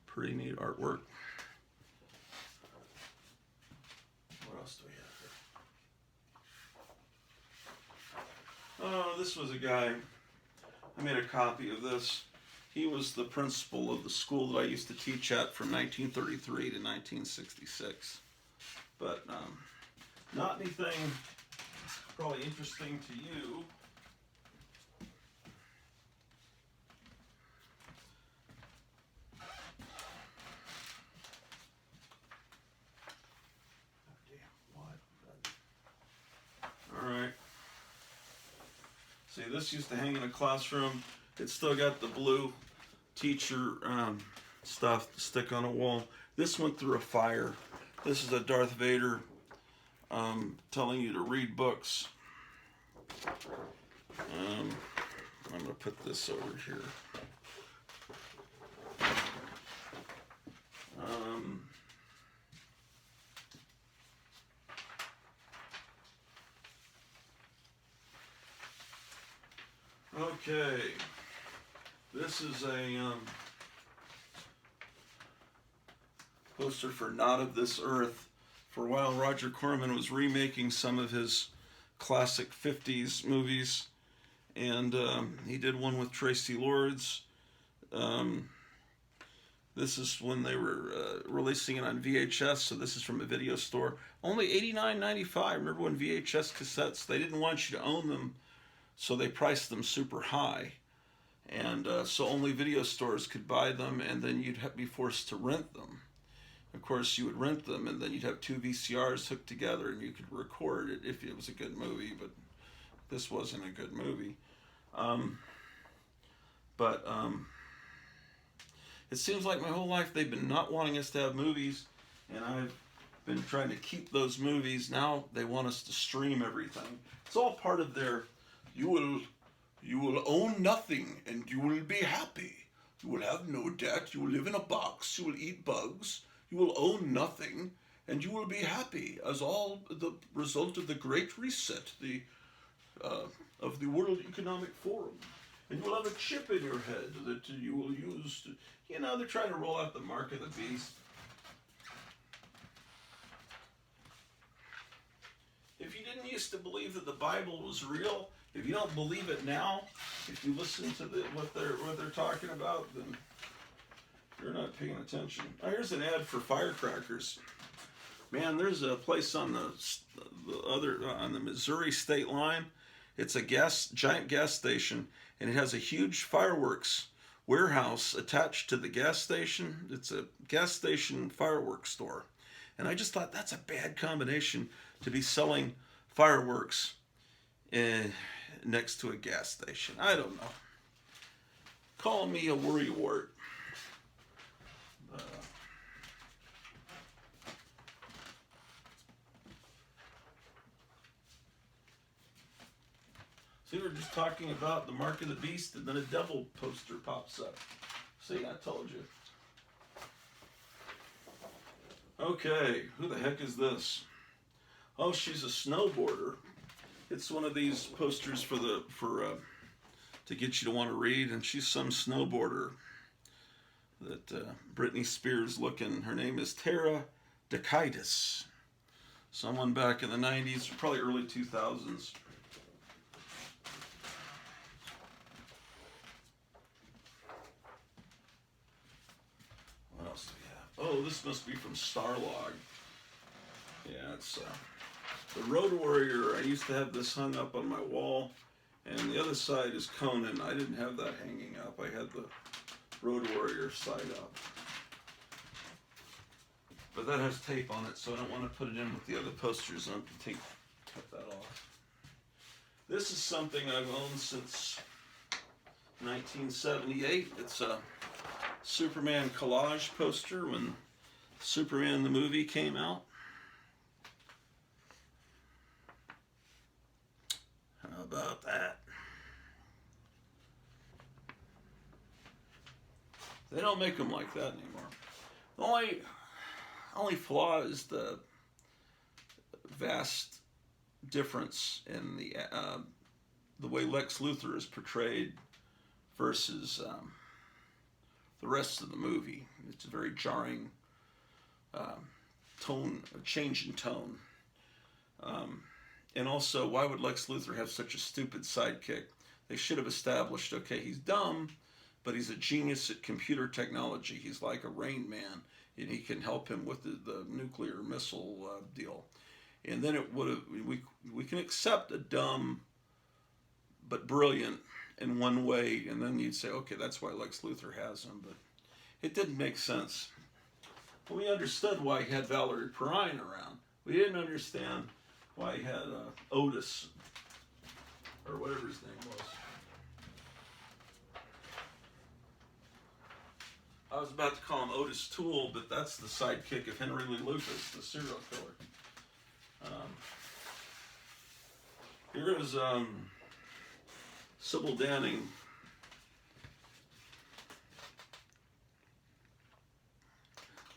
pretty neat artwork. What else do we have here? Oh, this was a guy. I made a copy of this. He was the principal of the school that I used to teach at from 1933 to 1966. But not anything probably interesting to you. Alright. See, this used to hang in a classroom. It's still got the blue teacher stuff to stick on a wall. This went through a fire. This is a Darth Vader telling you to read books. I'm going to put this over here. Okay, this is a poster for Not of This Earth. For a while, Roger Corman was remaking some of his classic 50s movies, and he did one with Tracy Lords. This is when they were releasing it on VHS, so this is from a video store. Only $89.95. Remember when VHS cassettes, they didn't want you to own them, so they priced them super high. And so only video stores could buy them, and then you'd be forced to rent them. Of course, you would rent them, and then you'd have two VCRs hooked together, and you could record it if it was a good movie, but this wasn't a good movie. It seems like my whole life they've been not wanting us to have movies, and I've been trying to keep those movies. Now they want us to stream everything. It's all part of their, you will own nothing, and you will be happy. You will have no debt, you will live in a box, you will eat bugs, you will own nothing, and you will be happy, as all the result of the Great Reset, of the World Economic Forum. And you will have a chip in your head that you will use to, they're trying to roll out the mark of the beast. If you didn't used to believe that the Bible was real, if you don't believe it now, if you listen to what they're talking about, then you're not paying attention. Oh, here's an ad for firecrackers. Man, there's a place on on the Missouri state line. It's a giant gas station, and it has a huge fireworks warehouse attached to the gas station. It's a gas station fireworks store. And I just thought that's a bad combination to be selling fireworks next to a gas station. I don't know. Call me a worrywart. See, we're just talking about the mark of the beast, and then a devil poster pops up. See, I told you. Okay, who the heck is this? Oh, she's a snowboarder. It's one of these posters to get you to want to read, and she's some snowboarder that Britney Spears looking. Her name is Tara Dakaitis. Someone back in the 90s, probably early 2000s. What else do we have? Oh, this must be from Starlog. Yeah, it's the Road Warrior. I used to have this hung up on my wall, and the other side is Conan. I didn't have that hanging up. I had the Road Warrior side up. But that has tape on it, so I don't want to put it in with the other posters. I'm going to cut that off. This is something I've owned since 1978. It's a Superman collage poster when Superman the movie came out. How about that? They don't make them like that anymore. The only flaw is the vast difference in the way Lex Luthor is portrayed versus the rest of the movie. It's a very jarring change in tone. And also, why would Lex Luthor have such a stupid sidekick? They should have established, okay, he's dumb, but he's a genius at computer technology. He's like a Rain Man, and he can help him with the nuclear missile deal. And then it would have, we can accept a dumb but brilliant in one way, and then you'd say, okay, that's why Lex Luthor has him, but it didn't make sense. We understood why he had Valerie Perrine around. We didn't understand why he had Otis, or whatever his name was. I was about to call him Otis Toole, but that's the sidekick of Henry Lee Lucas, the serial killer. Here is Sybil Danning.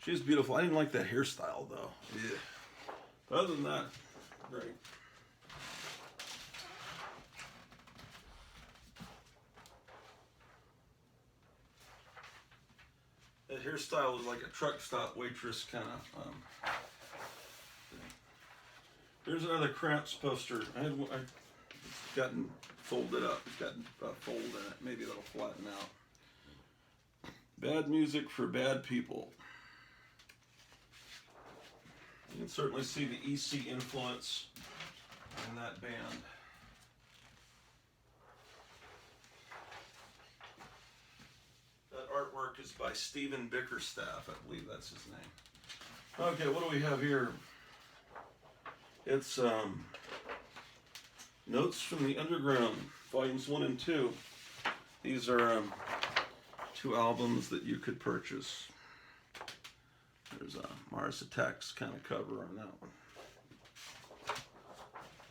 She's beautiful. I didn't like that hairstyle, though. Yeah. But other than that, great. That hairstyle is like a truck stop waitress kind of thing. Here's another Cramps poster. It's gotten folded up. It's gotten a fold in it. Maybe that'll flatten out. Bad music for bad people. You can certainly see the EC influence in that band. That artwork is by Stephen Bickerstaff. I believe that's his name. Okay, what do we have here? It's Notes from the Underground, Volumes 1 and 2. These are two albums that you could purchase. There's a Mars Attacks kind of cover on that one.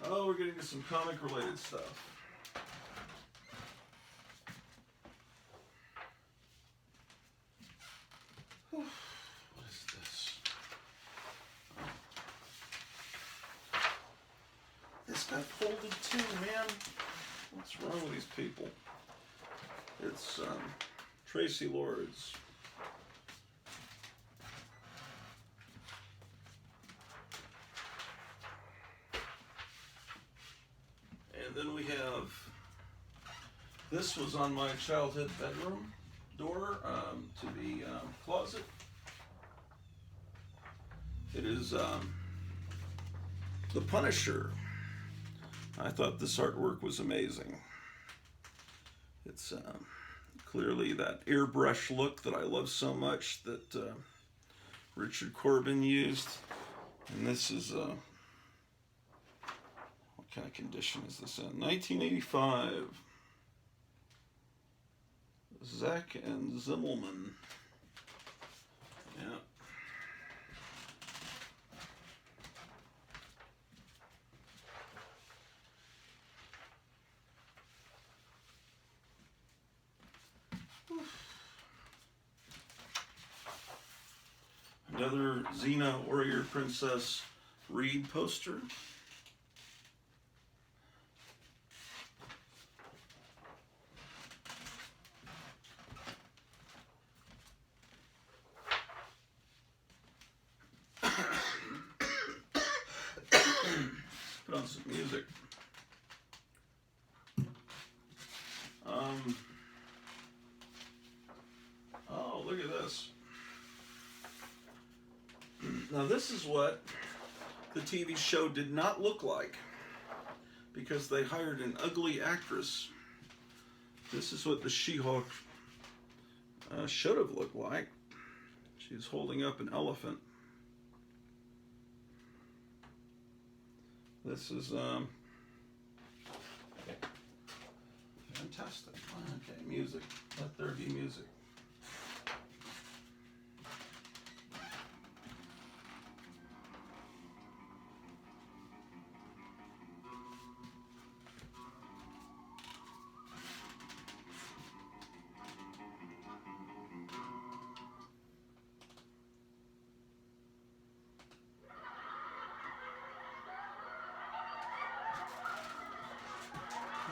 Oh, we're getting to some comic-related stuff. What is this? This got folded too, man. What's wrong with these people? It's Tracy Lords. And then we have, this was on my childhood bedroom door to the closet. It is The Punisher. I thought this artwork was amazing. It's clearly that airbrush look that I love so much that Richard Corbin used. And this is, what kind of condition is this in? 1985. Zach and Zimmelman. Yeah. Another Xena Warrior Princess Reed poster. Put on some music. Oh, look at this. Now this is what the TV show did not look like because they hired an ugly actress. This is what the She-Hulk should have looked like. She's holding up an elephant. This is fantastic. Okay, music. Let there be music.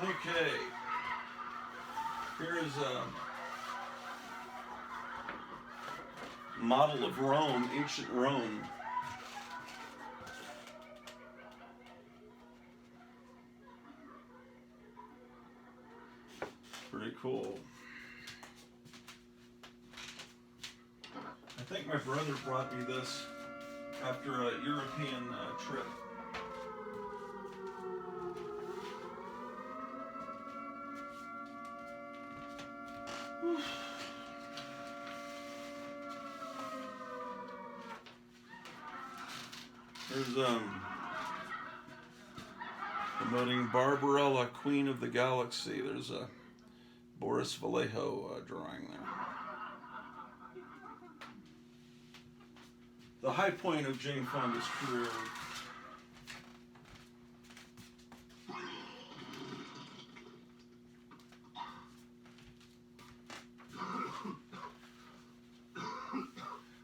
Okay, here's a model of Rome, ancient Rome. Pretty cool. I think my brother brought me this after a European trip. There's promoting Barbarella, Queen of the Galaxy. There's a Boris Vallejo drawing there. The high point of Jane Fonda's career.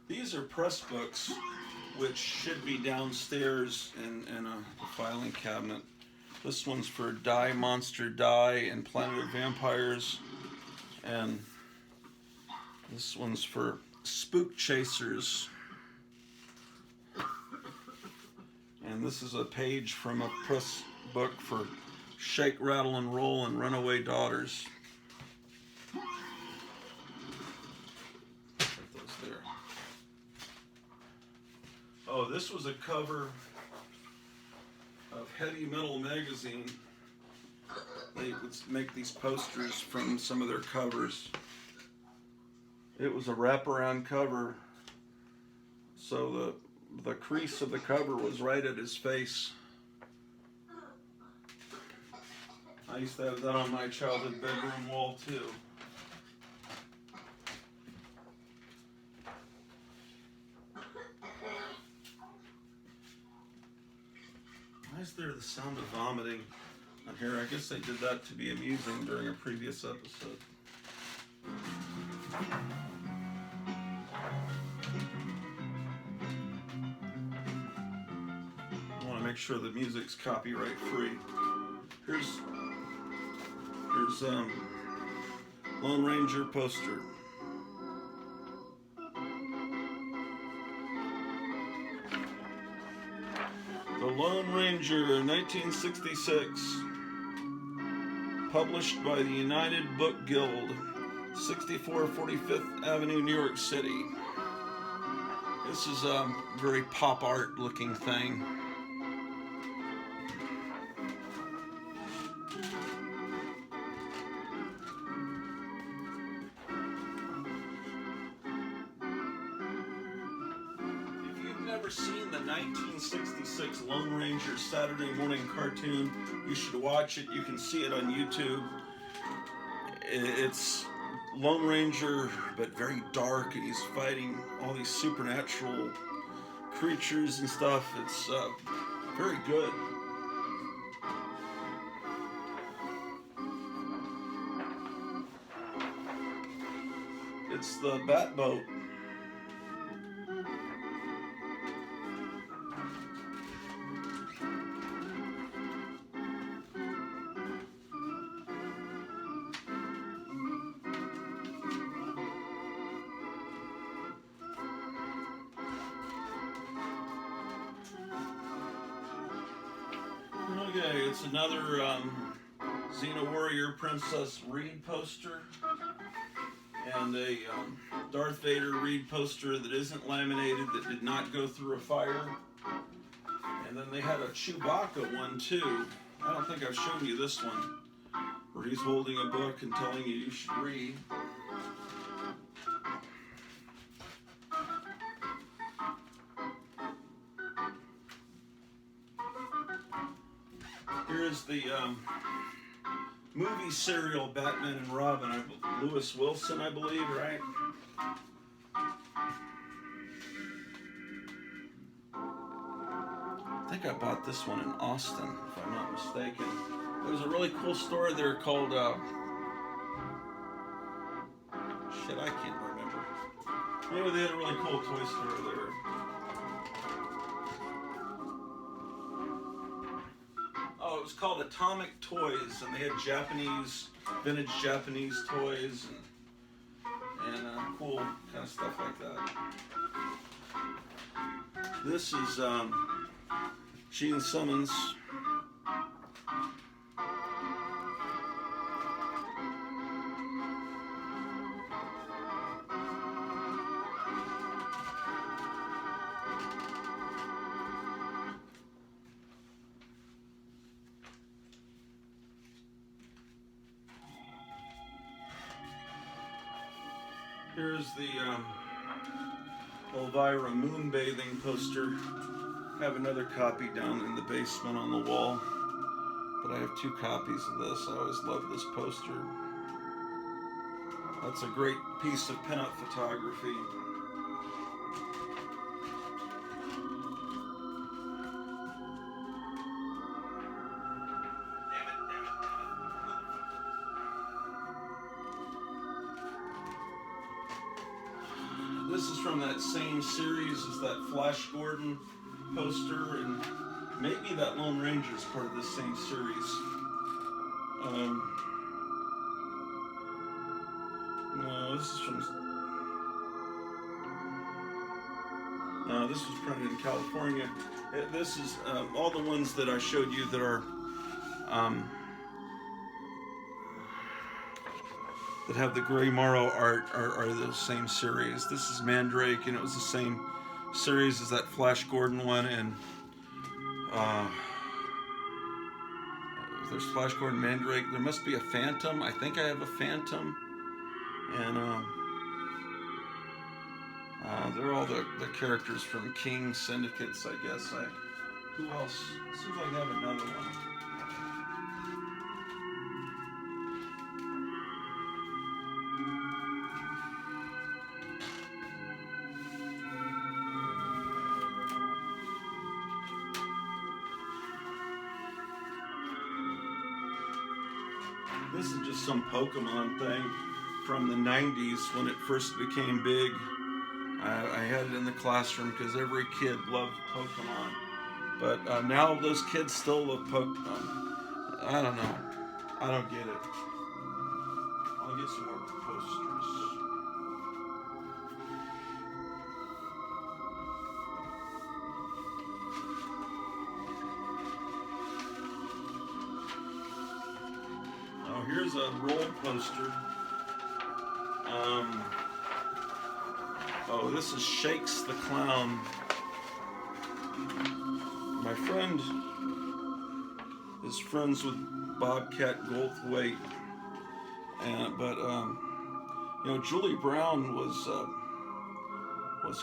These are press books, which should be downstairs in a filing cabinet. This one's for Die Monster Die and Planet of Vampires, and this one's for Spook Chasers. And this is a page from a press book for Shake, Rattle, and Roll and Runaway Daughters. Put those there. Oh, this was a cover of Heavy Metal magazine. They would make these posters from some of their covers. It was a wraparound cover, so the crease of the cover was right at his face. I used to have that on my childhood bedroom wall too. Why is there the sound of vomiting on here? I guess they did that to be amusing during a previous episode. I want to make sure the music's copyright free. Here's Lone Ranger poster. The Lone Ranger, 1966, published by the United Book Guild, 64 45th Avenue, New York City. This is a very pop art looking thing. Seen the 1966 Lone Ranger Saturday morning cartoon, you should watch it. You can see it on YouTube. It's Lone Ranger, but very dark, and he's fighting all these supernatural creatures and stuff. It's very good. It's the Batboat. Okay, it's another Xena Warrior Princess Reed poster, and a Darth Vader Reed poster that isn't laminated, that did not go through a fire. And then they had a Chewbacca one too. I don't think I've shown you this one, where he's holding a book and telling you should read. the movie serial Batman and Robin. Lewis Wilson, I believe, right? I think I bought this one in Austin, if I'm not mistaken. There was a really cool store there called, shit, I can't remember. Anyway, they had a really cool toy store there. Oh, it was called Atomic Toys, and they had vintage Japanese toys, and cool kind of stuff like that. This is Gene Simmons. Here's the Elvira moonbathing poster. I have another copy down in the basement on the wall, but I have 2 copies of this. I always love this poster. That's a great piece of pinup photography. This is from that same series as that Flash Gordon poster, and maybe that Lone Ranger is part of this same series. No, this is from. No, this was printed in California. This is all the ones that I showed you that are that have the Gray Morrow art are the same series. This is Mandrake, and it was the same series as that Flash Gordon one, and there's Flash Gordon, Mandrake. There must be a Phantom. I think I have a Phantom, and they're all the characters from King Syndicates, I guess. Who else? Seems like I have another one. This is just some Pokemon thing from the 90s when it first became big. I had it in the classroom because every kid loved Pokemon. But now those kids still love Pokemon. I don't know. I don't get it. I'll get some more posters. Oh, here's a roll poster. Oh, this is Shakes the Clown. My friend is friends with Bobcat Goldthwait, but you know, Julie Brown was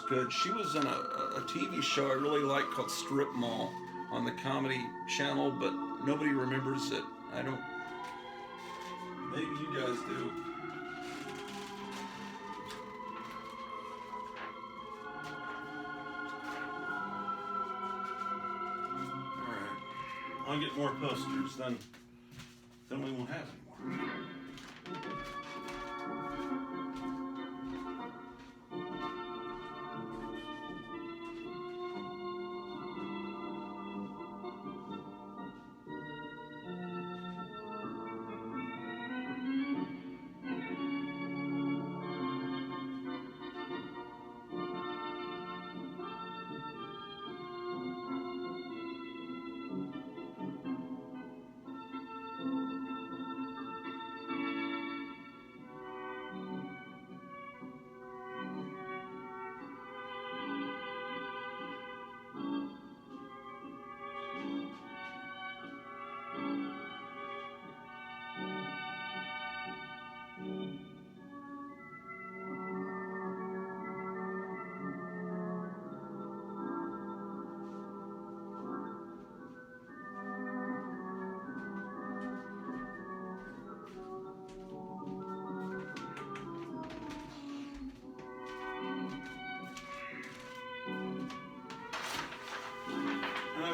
good. She was in a TV show I really liked called Strip Mall on the Comedy Channel, but nobody remembers it. I don't. Maybe you guys do. I'll get more posters, then we won't have any more.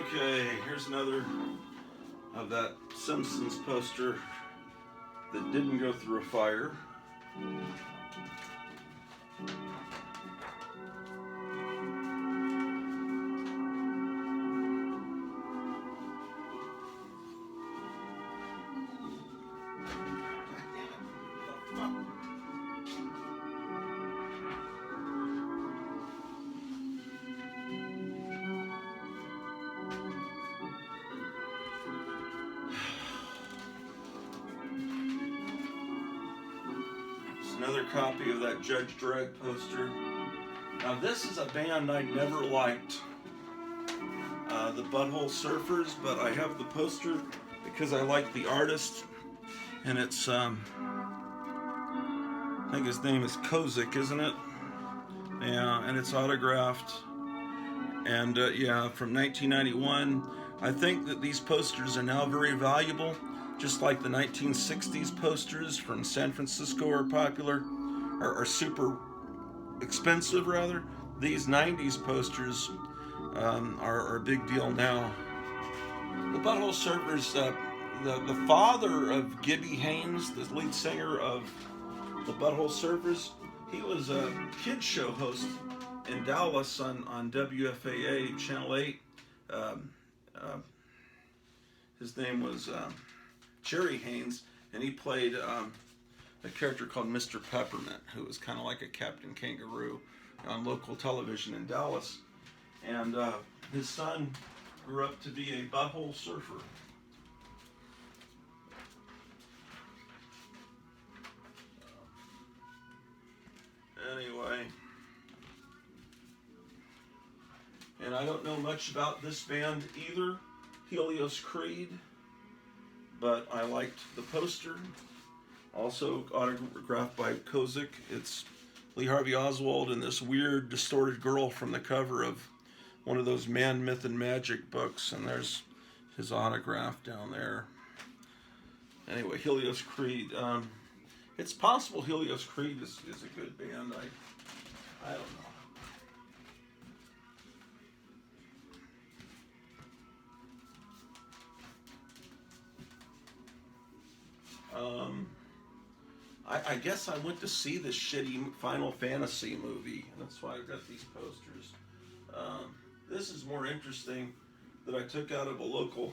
Okay, here's another of that Simpsons poster that didn't go through a fire. Another copy of that Judge Dredd poster. Now this is a band I never liked, the Butthole Surfers, but I have the poster because I like the artist, and it's I think his name is Kozik, isn't it? Yeah, and it's autographed, and yeah, from 1991. I think that these posters are now very valuable, just like the 1960s posters from San Francisco are popular, are super expensive rather. These 90s posters are a big deal now. The Butthole Surfers, the father of Gibby Haynes, the lead singer of the Butthole Surfers, he was a kids show host in Dallas on WFAA Channel 8. His name was Jerry Haynes, and he played a character called Mr. Peppermint, who was kind of like a Captain Kangaroo on local television in Dallas. And his son grew up to be a butthole surfer. Anyway, and I don't know much about this band either, Helios Creed, but I liked the poster. Also autographed by Kozik. It's Lee Harvey Oswald and this weird distorted girl from the cover of one of those Man, Myth, and Magic books, and there's his autograph down there. Anyway, Helios Creed. It's possible Helios Creed is a good band. I don't know. I guess I went to see this shitty Final Fantasy movie. That's why I've got these posters. This is more interesting that I took out of a local,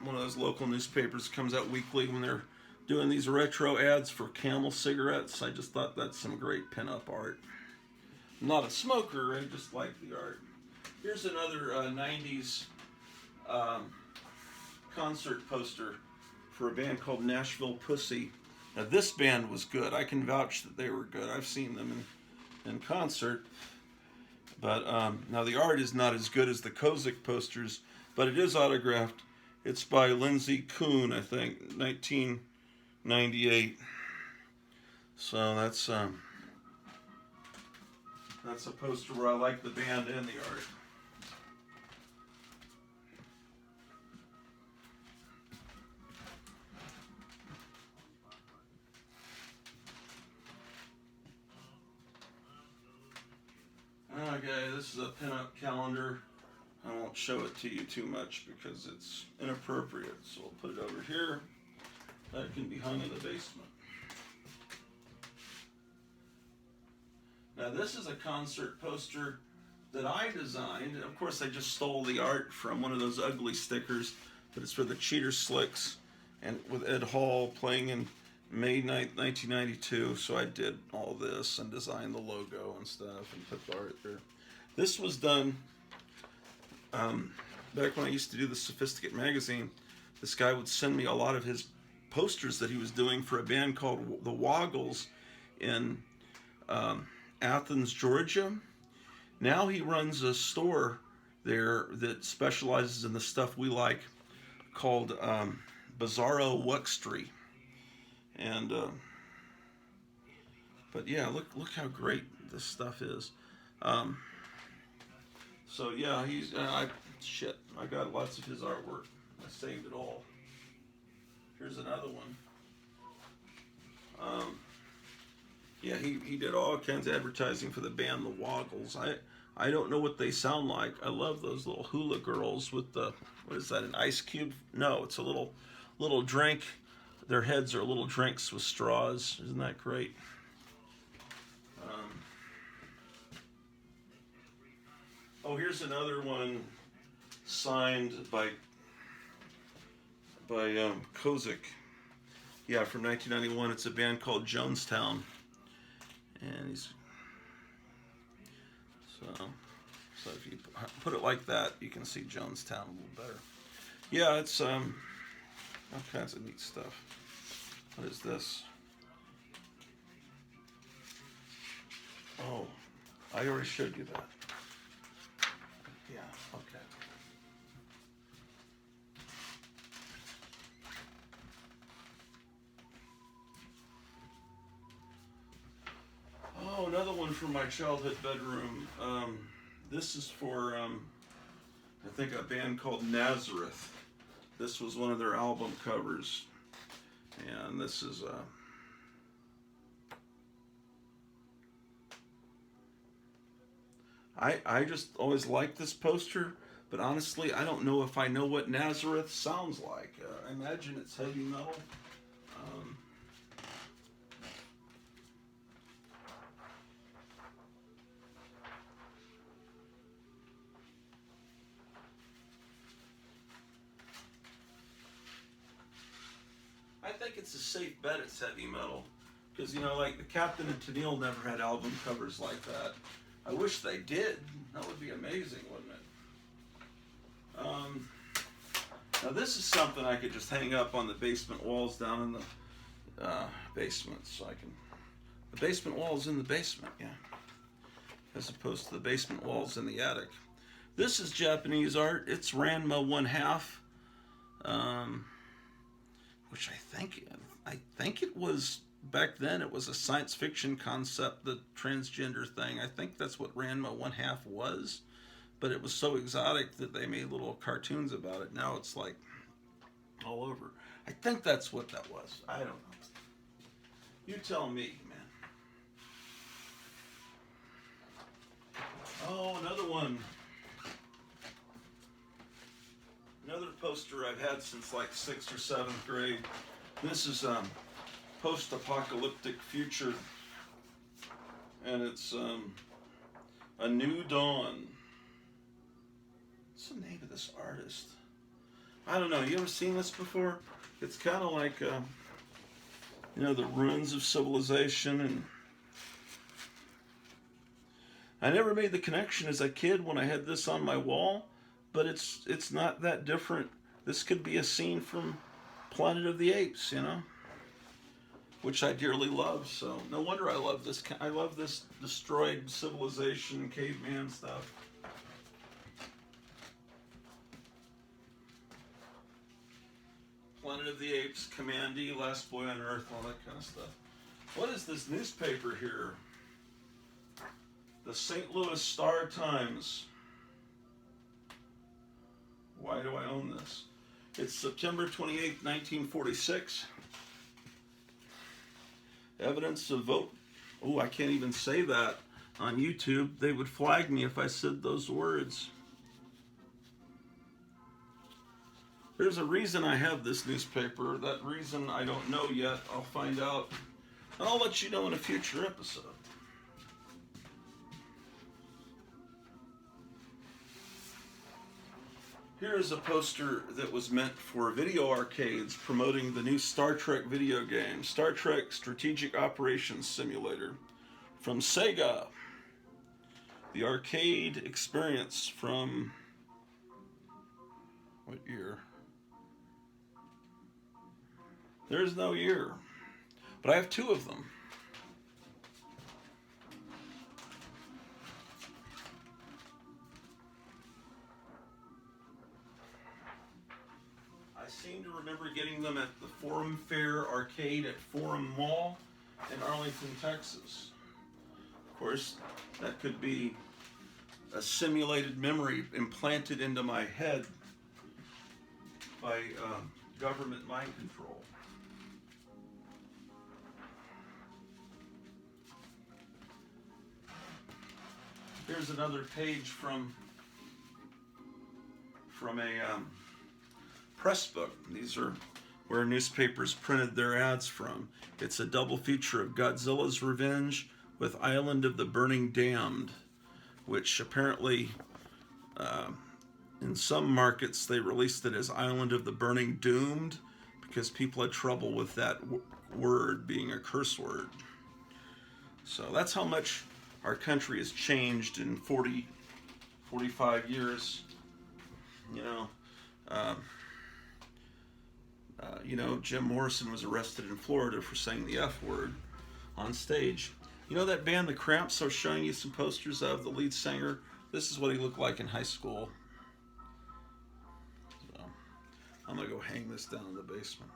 one of those local newspapers. Comes out weekly when they're doing these retro ads for Camel cigarettes. I just thought that's some great pinup art. I'm not a smoker, I just like the art. Here's another 90s concert poster for a band called Nashville Pussy. Now this band was good. I can vouch that they were good. I've seen them in concert. But now the art is not as good as the Kozik posters, but it is autographed. It's by Lindsay Kuhn, I think, 1998. So that's a poster where I like the band and the art. Okay, this is a pinup calendar. I won't show it to you too much because it's inappropriate, so I'll put it over here. That can be hung in the basement. Now this is a concert poster that I designed. Of course, I just stole the art from one of those ugly stickers, but it's for the Cheater Slicks, and with Ed Hall playing in May 9th, 1992. So I did all this and designed the logo and stuff and put the art there. This was done back when I used to do the Sophisticate magazine. This guy would send me a lot of his posters that he was doing for a band called the Woggles in Athens, Georgia. Now he runs a store there that specializes in the stuff we like, called Bizarro Wuxtry. And but yeah, look how great this stuff is. So yeah, he's I got lots of his artwork. I saved it all. Here's another one. Yeah, he did all kinds of advertising for the band The Woggles. I I don't know what they sound like. I love those little hula girls with the, what is that, an ice cube? No, it's a little drink. Their heads are little drinks with straws. Isn't that great? Oh, here's another one signed by Kozik. Yeah, from 1991. It's a band called Jonestown, and he's so if you put it like that, you can see Jonestown a little better. Yeah, it's all kinds of neat stuff. What is this? Oh, I already showed you that. Yeah, okay. Oh, another one from my childhood bedroom. This is for, I think, a band called Nazareth. This was one of their album covers. And this is, I just always liked this poster, but honestly, I don't know if I know what Nazareth sounds like. I imagine it's heavy metal. Um, I think it's a safe bet it's heavy metal. Because, like the Captain and Tennille never had album covers like that. I wish they did. That would be amazing, wouldn't it? Now this is something I could just hang up on the basement walls down in the basement, so I can. The basement walls in the basement, yeah, as opposed to the basement walls in the attic. This is Japanese art. It's Ranma 1/2, which I think it was. Back then, it was a science fiction concept, the transgender thing. I think that's what Ranma 1/2 was, but it was so exotic that they made little cartoons about it. Now it's like all over. I think that's what that was. I don't know. You tell me, man. Oh, another one. Another poster I've had since like 6th or 7th grade. This is post-apocalyptic future, and it's A New Dawn. What's the name of this artist? I don't know. You ever seen this before? It's kind of like the ruins of civilization, and I never made the connection as a kid when I had this on my wall, but it's not that different. This could be a scene from Planet of the Apes, which I dearly love. So no wonder I love this. I love this destroyed civilization, caveman stuff. Planet of the Apes, Commandy, Last Boy on Earth, all that kind of stuff. What is this newspaper here? The St. Louis Star-Times. Why do I own this? It's September 28th, 1946. Evidence of vote. Oh, I can't even say that on YouTube. They would flag me if I said those words. There's a reason I have this newspaper. That reason I don't know yet. I'll find out. And I'll let you know in a future episode. Here is a poster that was meant for video arcades promoting the new Star Trek video game, Star Trek Strategic Operations Simulator, from Sega. The arcade experience from what year? There's no year, but I have two of them. I seem to remember getting them at the Forum Fair Arcade at Forum Mall in Arlington, Texas. Of course, that could be a simulated memory implanted into my head by government mind control. Here's another page from a press book. These are where newspapers printed their ads from. It's a double feature of Godzilla's Revenge with Island of the Burning Damned, which apparently in some markets they released it as Island of the Burning Doomed because people had trouble with that word being a curse word. So that's how much our country has changed in 45 years. Jim Morrison was arrested in Florida for saying the F word on stage. You know that band, The Cramps, I was showing you some posters of, the lead singer? This is what he looked like in high school. So, I'm going to go hang this down in the basement.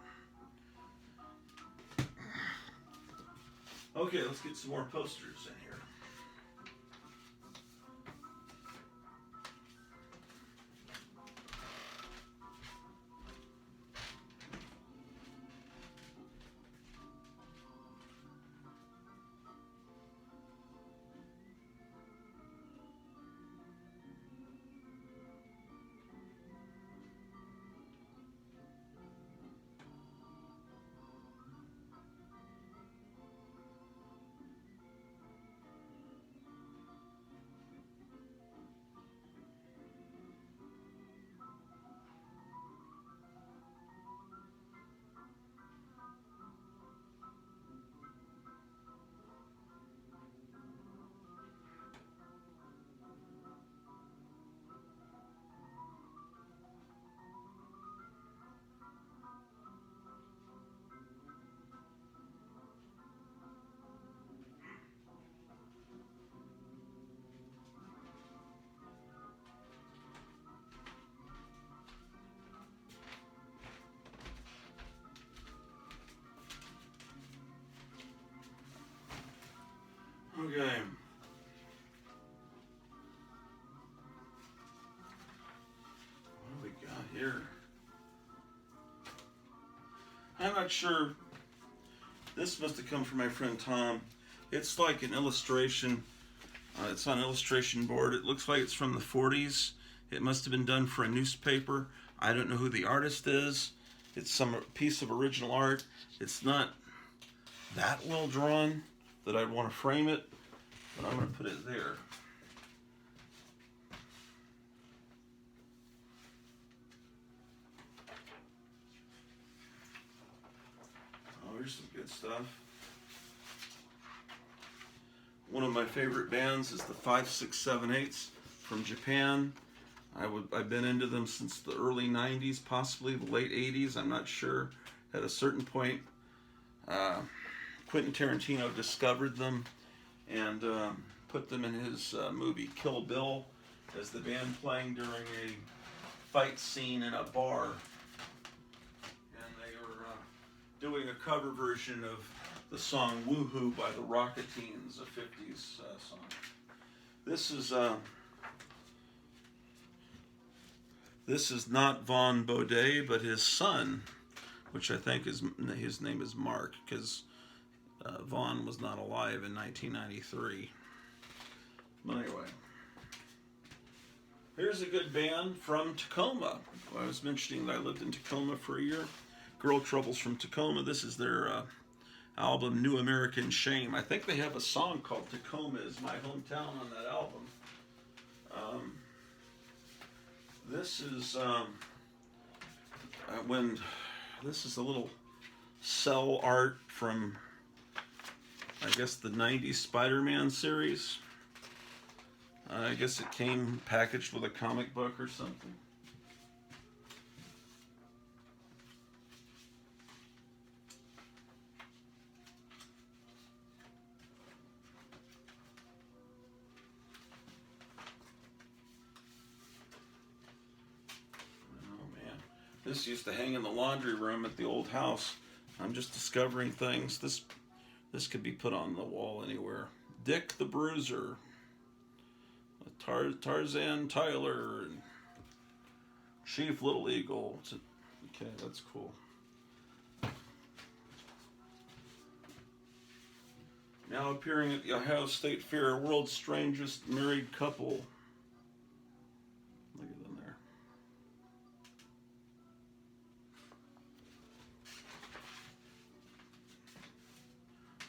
Okay, let's get some more posters in here. Okay. What do we got here? I'm not sure. This must have come from my friend Tom. It's like an illustration. It's on illustration board. It looks like it's from the 40s. It must have been done for a newspaper. I don't know who the artist is. It's some piece of original art. It's not that well drawn that I'd want to frame it, but I'm going to put it there. Oh, here's some good stuff. One of my favorite bands is the 5678s from Japan. I've been into them since the early 90s, possibly the late 80s, I'm not sure. At a certain point, Quentin Tarantino discovered them and put them in his movie Kill Bill as the band playing during a fight scene in a bar. And they were doing a cover version of the song Woohoo by the Rocketeens, a 50s song. This is not Vaughn Baudet, but his son, which I think his name is Mark, because Vaughn was not alive in 1993. But anyway, here's a good band from Tacoma. I was mentioning that I lived in Tacoma for a year. Girl Troubles from Tacoma. This is their album New American Shame. I think they have a song called Tacoma is My Hometown on that album. This is this is a little cell art from, I guess, the 90s Spider-Man series. I guess it came packaged with a comic book or something. This used to hang in the laundry room at the old house. I'm just discovering things. This could be put on the wall anywhere. Dick the Bruiser, Tarzan Tyler, and Chief Little Eagle. Okay, that's cool. Now appearing at the Ohio State Fair, world's strangest married couple. Look at them there.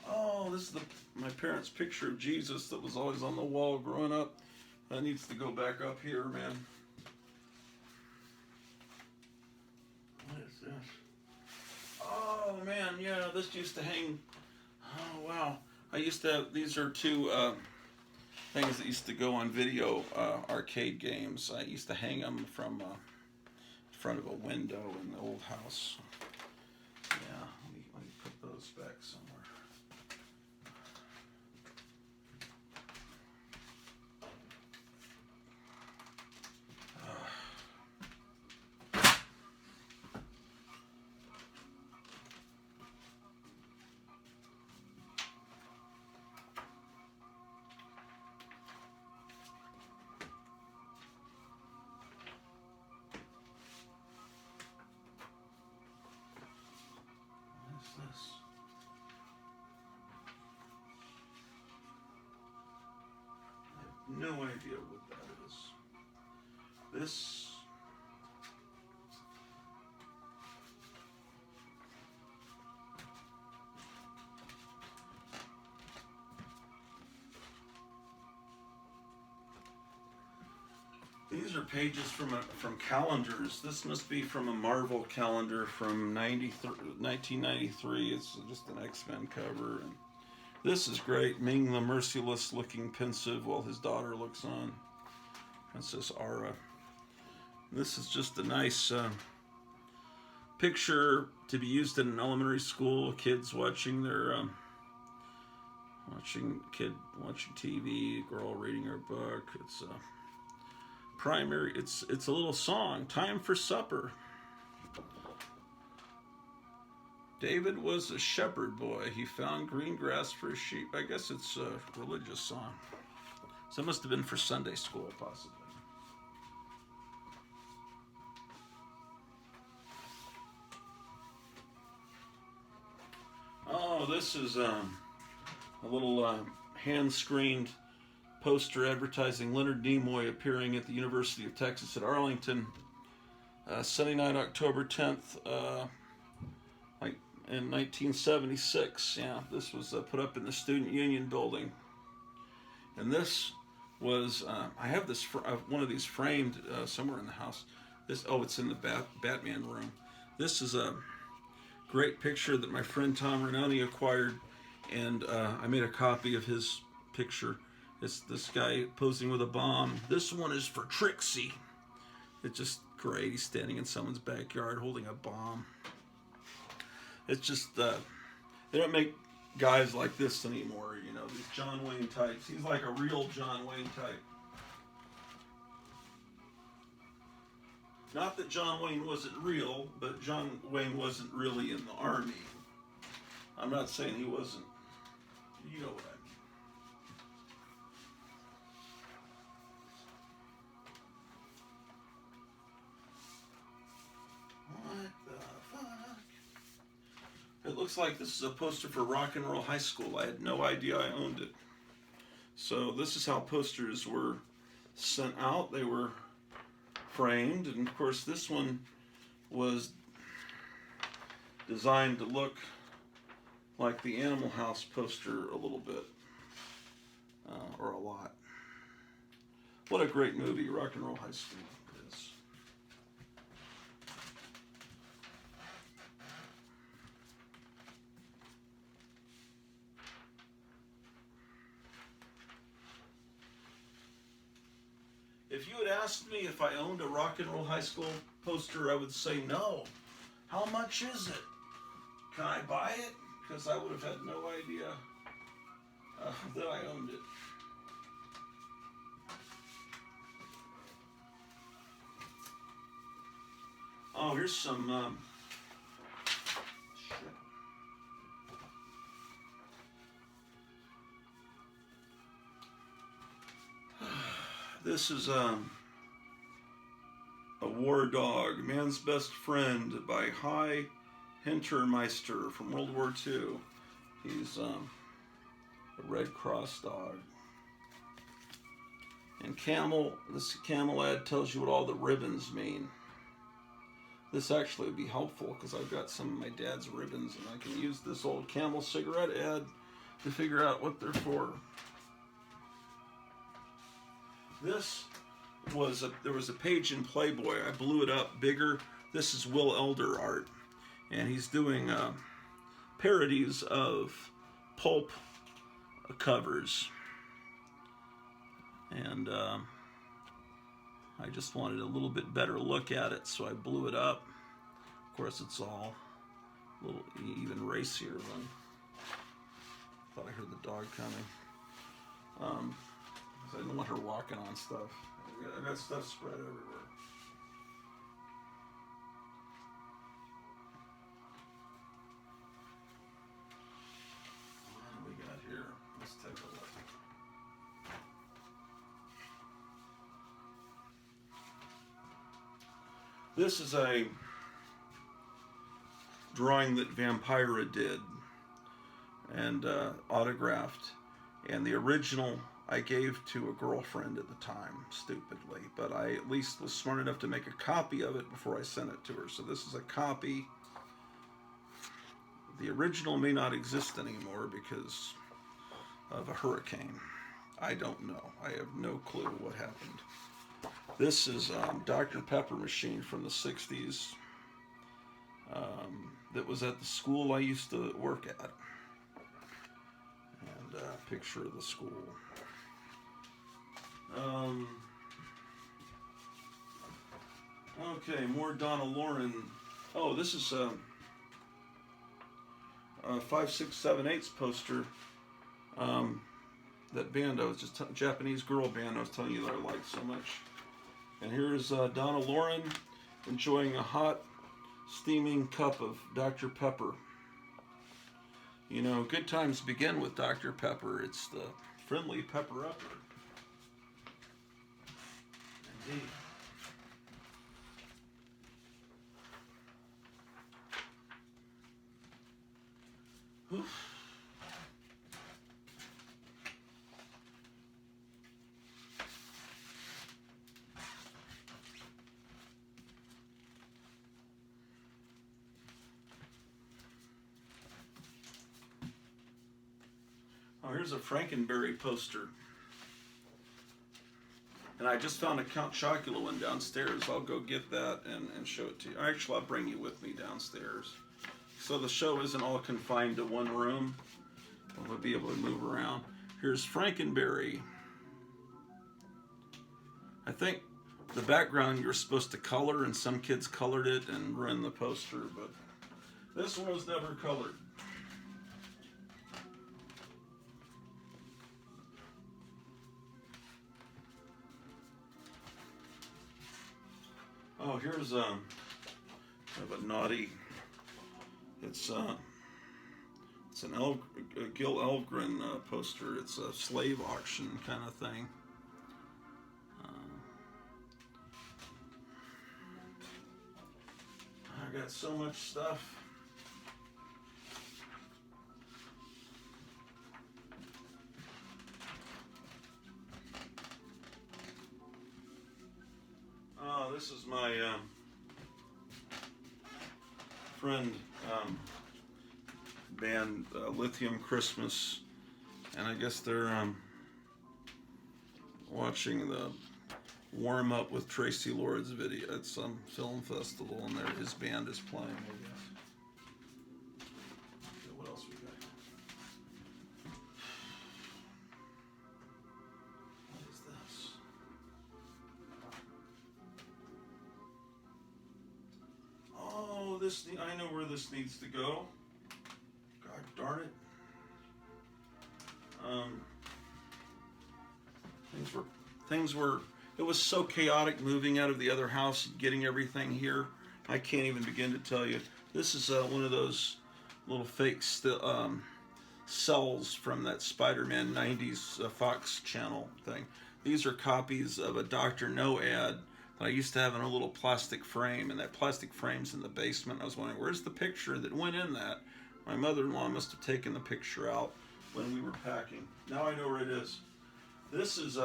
Oh, this is my parents' picture of Jesus that was always on the wall growing up. That needs to go back up here, man. What is this? Oh, man, yeah, this used to hang. Oh, wow. I used to have, these are two things that used to go on video arcade games. I used to hang them from front of a window in the old house. Yeah, let me put those back somewhere. This? I have no idea what that is. This. These are pages from calendars. This must be from a Marvel calendar from 1993. It's just an X-Men cover. And this is great. Ming the Merciless looking pensive while his daughter looks on. Princess Ara. This is just a nice picture to be used in an elementary school. Kids watching their watching TV. Girl reading her book. It's primary. It's a little song. Time for supper. David was a shepherd boy. He found green grass for his sheep. I guess it's a religious song. So it must have been for Sunday school, possibly. Oh, this is a little hand-screened poster advertising Leonard Nimoy appearing at the University of Texas at Arlington, Sunday night, October 10th, in 1976. Yeah, this was put up in the Student Union building. And this was, I have this one of these framed somewhere in the house. It's in the Batman room. This is a great picture that my friend Tom Renoni acquired, and I made a copy of his picture. It's this guy posing with a bomb. This one is for Trixie. It's just great. He's standing in someone's backyard holding a bomb. It's just, they don't make guys like this anymore, you know, these John Wayne types. He's like a real John Wayne type. Not that John Wayne wasn't real, but John Wayne wasn't really in the army. I'm not saying he wasn't. You know what I mean. It looks like this is a poster for Rock and Roll High School. I had no idea I owned it. So this is how posters were sent out. They were framed, and of course this one was designed to look like the Animal House poster a little bit, or a lot. What a great movie Rock and Roll High School is. If you had asked me if I owned a Rock and Roll High School poster, I would say no. How much is it? Can I buy it? Because I would have had no idea that I owned it. Oh, here's some shit. This is a war dog, man's best friend, by High Hintermeister from World War II. He's a Red Cross dog. And camel, this camel ad tells you what all the ribbons mean. This actually would be helpful because I've got some of my dad's ribbons and I can use this old Camel cigarette ad to figure out what they're for. There was a page in Playboy. I blew it up bigger. This is Will Elder art, and he's doing parodies of pulp covers. And I just wanted a little bit better look at it, so I blew it up. Of course, it's all a little even racier than. Thought I heard the dog coming. I didn't want her walking on stuff. I got stuff spread everywhere. What do we got here? Let's take a look. This is a drawing that Vampira did and autographed, and the original I gave to a girlfriend at the time, stupidly, but I at least was smart enough to make a copy of it before I sent it to her. So this is a copy. The original may not exist anymore because of a hurricane. I don't know. I have no clue what happened. This is Dr. Pepper machine from the 60s that was at the school I used to work at. And a picture of the school. Okay, more Donna Lauren. Oh, this is a 5, 6, 7, 8 poster. That band I was just Japanese girl band I was telling you that I liked so much. And here's Donna Lauren enjoying a hot, steaming cup of Dr. Pepper. You know, good times begin with Dr. Pepper. It's the friendly pepper-upper. Indeed. Oof. Oh, here's a Frankenberry poster. And I just found a Count Chocula one downstairs. I'll go get that and show it to you. Actually, I'll bring you with me downstairs. So the show isn't all confined to one room. We'll be able to move around. Here's Frankenberry. I think the background you were supposed to color, and some kids colored it and ruined the poster, but this one was never colored. Oh, here's kind of a naughty. It's an Gil Elvgren poster. It's a slave auction kind of thing. I got so much stuff. This is my friend band Lithium Christmas, and I guess they're watching the Warm Up with Tracy Lords video at some film festival, and his band is playing, I guess. Okay, what else we got? What is this? Oh, I know where this needs to go. God darn it. It was so chaotic moving out of the other house, getting everything here. I can't even begin to tell you. This is one of those little fake cells from that Spider-Man 90s Fox channel thing. These are copies of a Dr. No ad that I used to have in a little plastic frame, and that plastic frame's in the basement. I was wondering, where's the picture that went in that? My mother-in-law must have taken the picture out. when we were packing. Now I know where it is. This is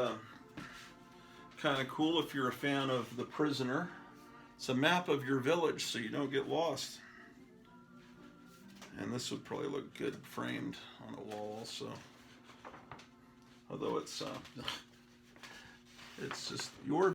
kind of cool if you're a fan of The Prisoner. It's a map of your village so you don't get lost. And this would probably look good framed on a wall also. Although it's just your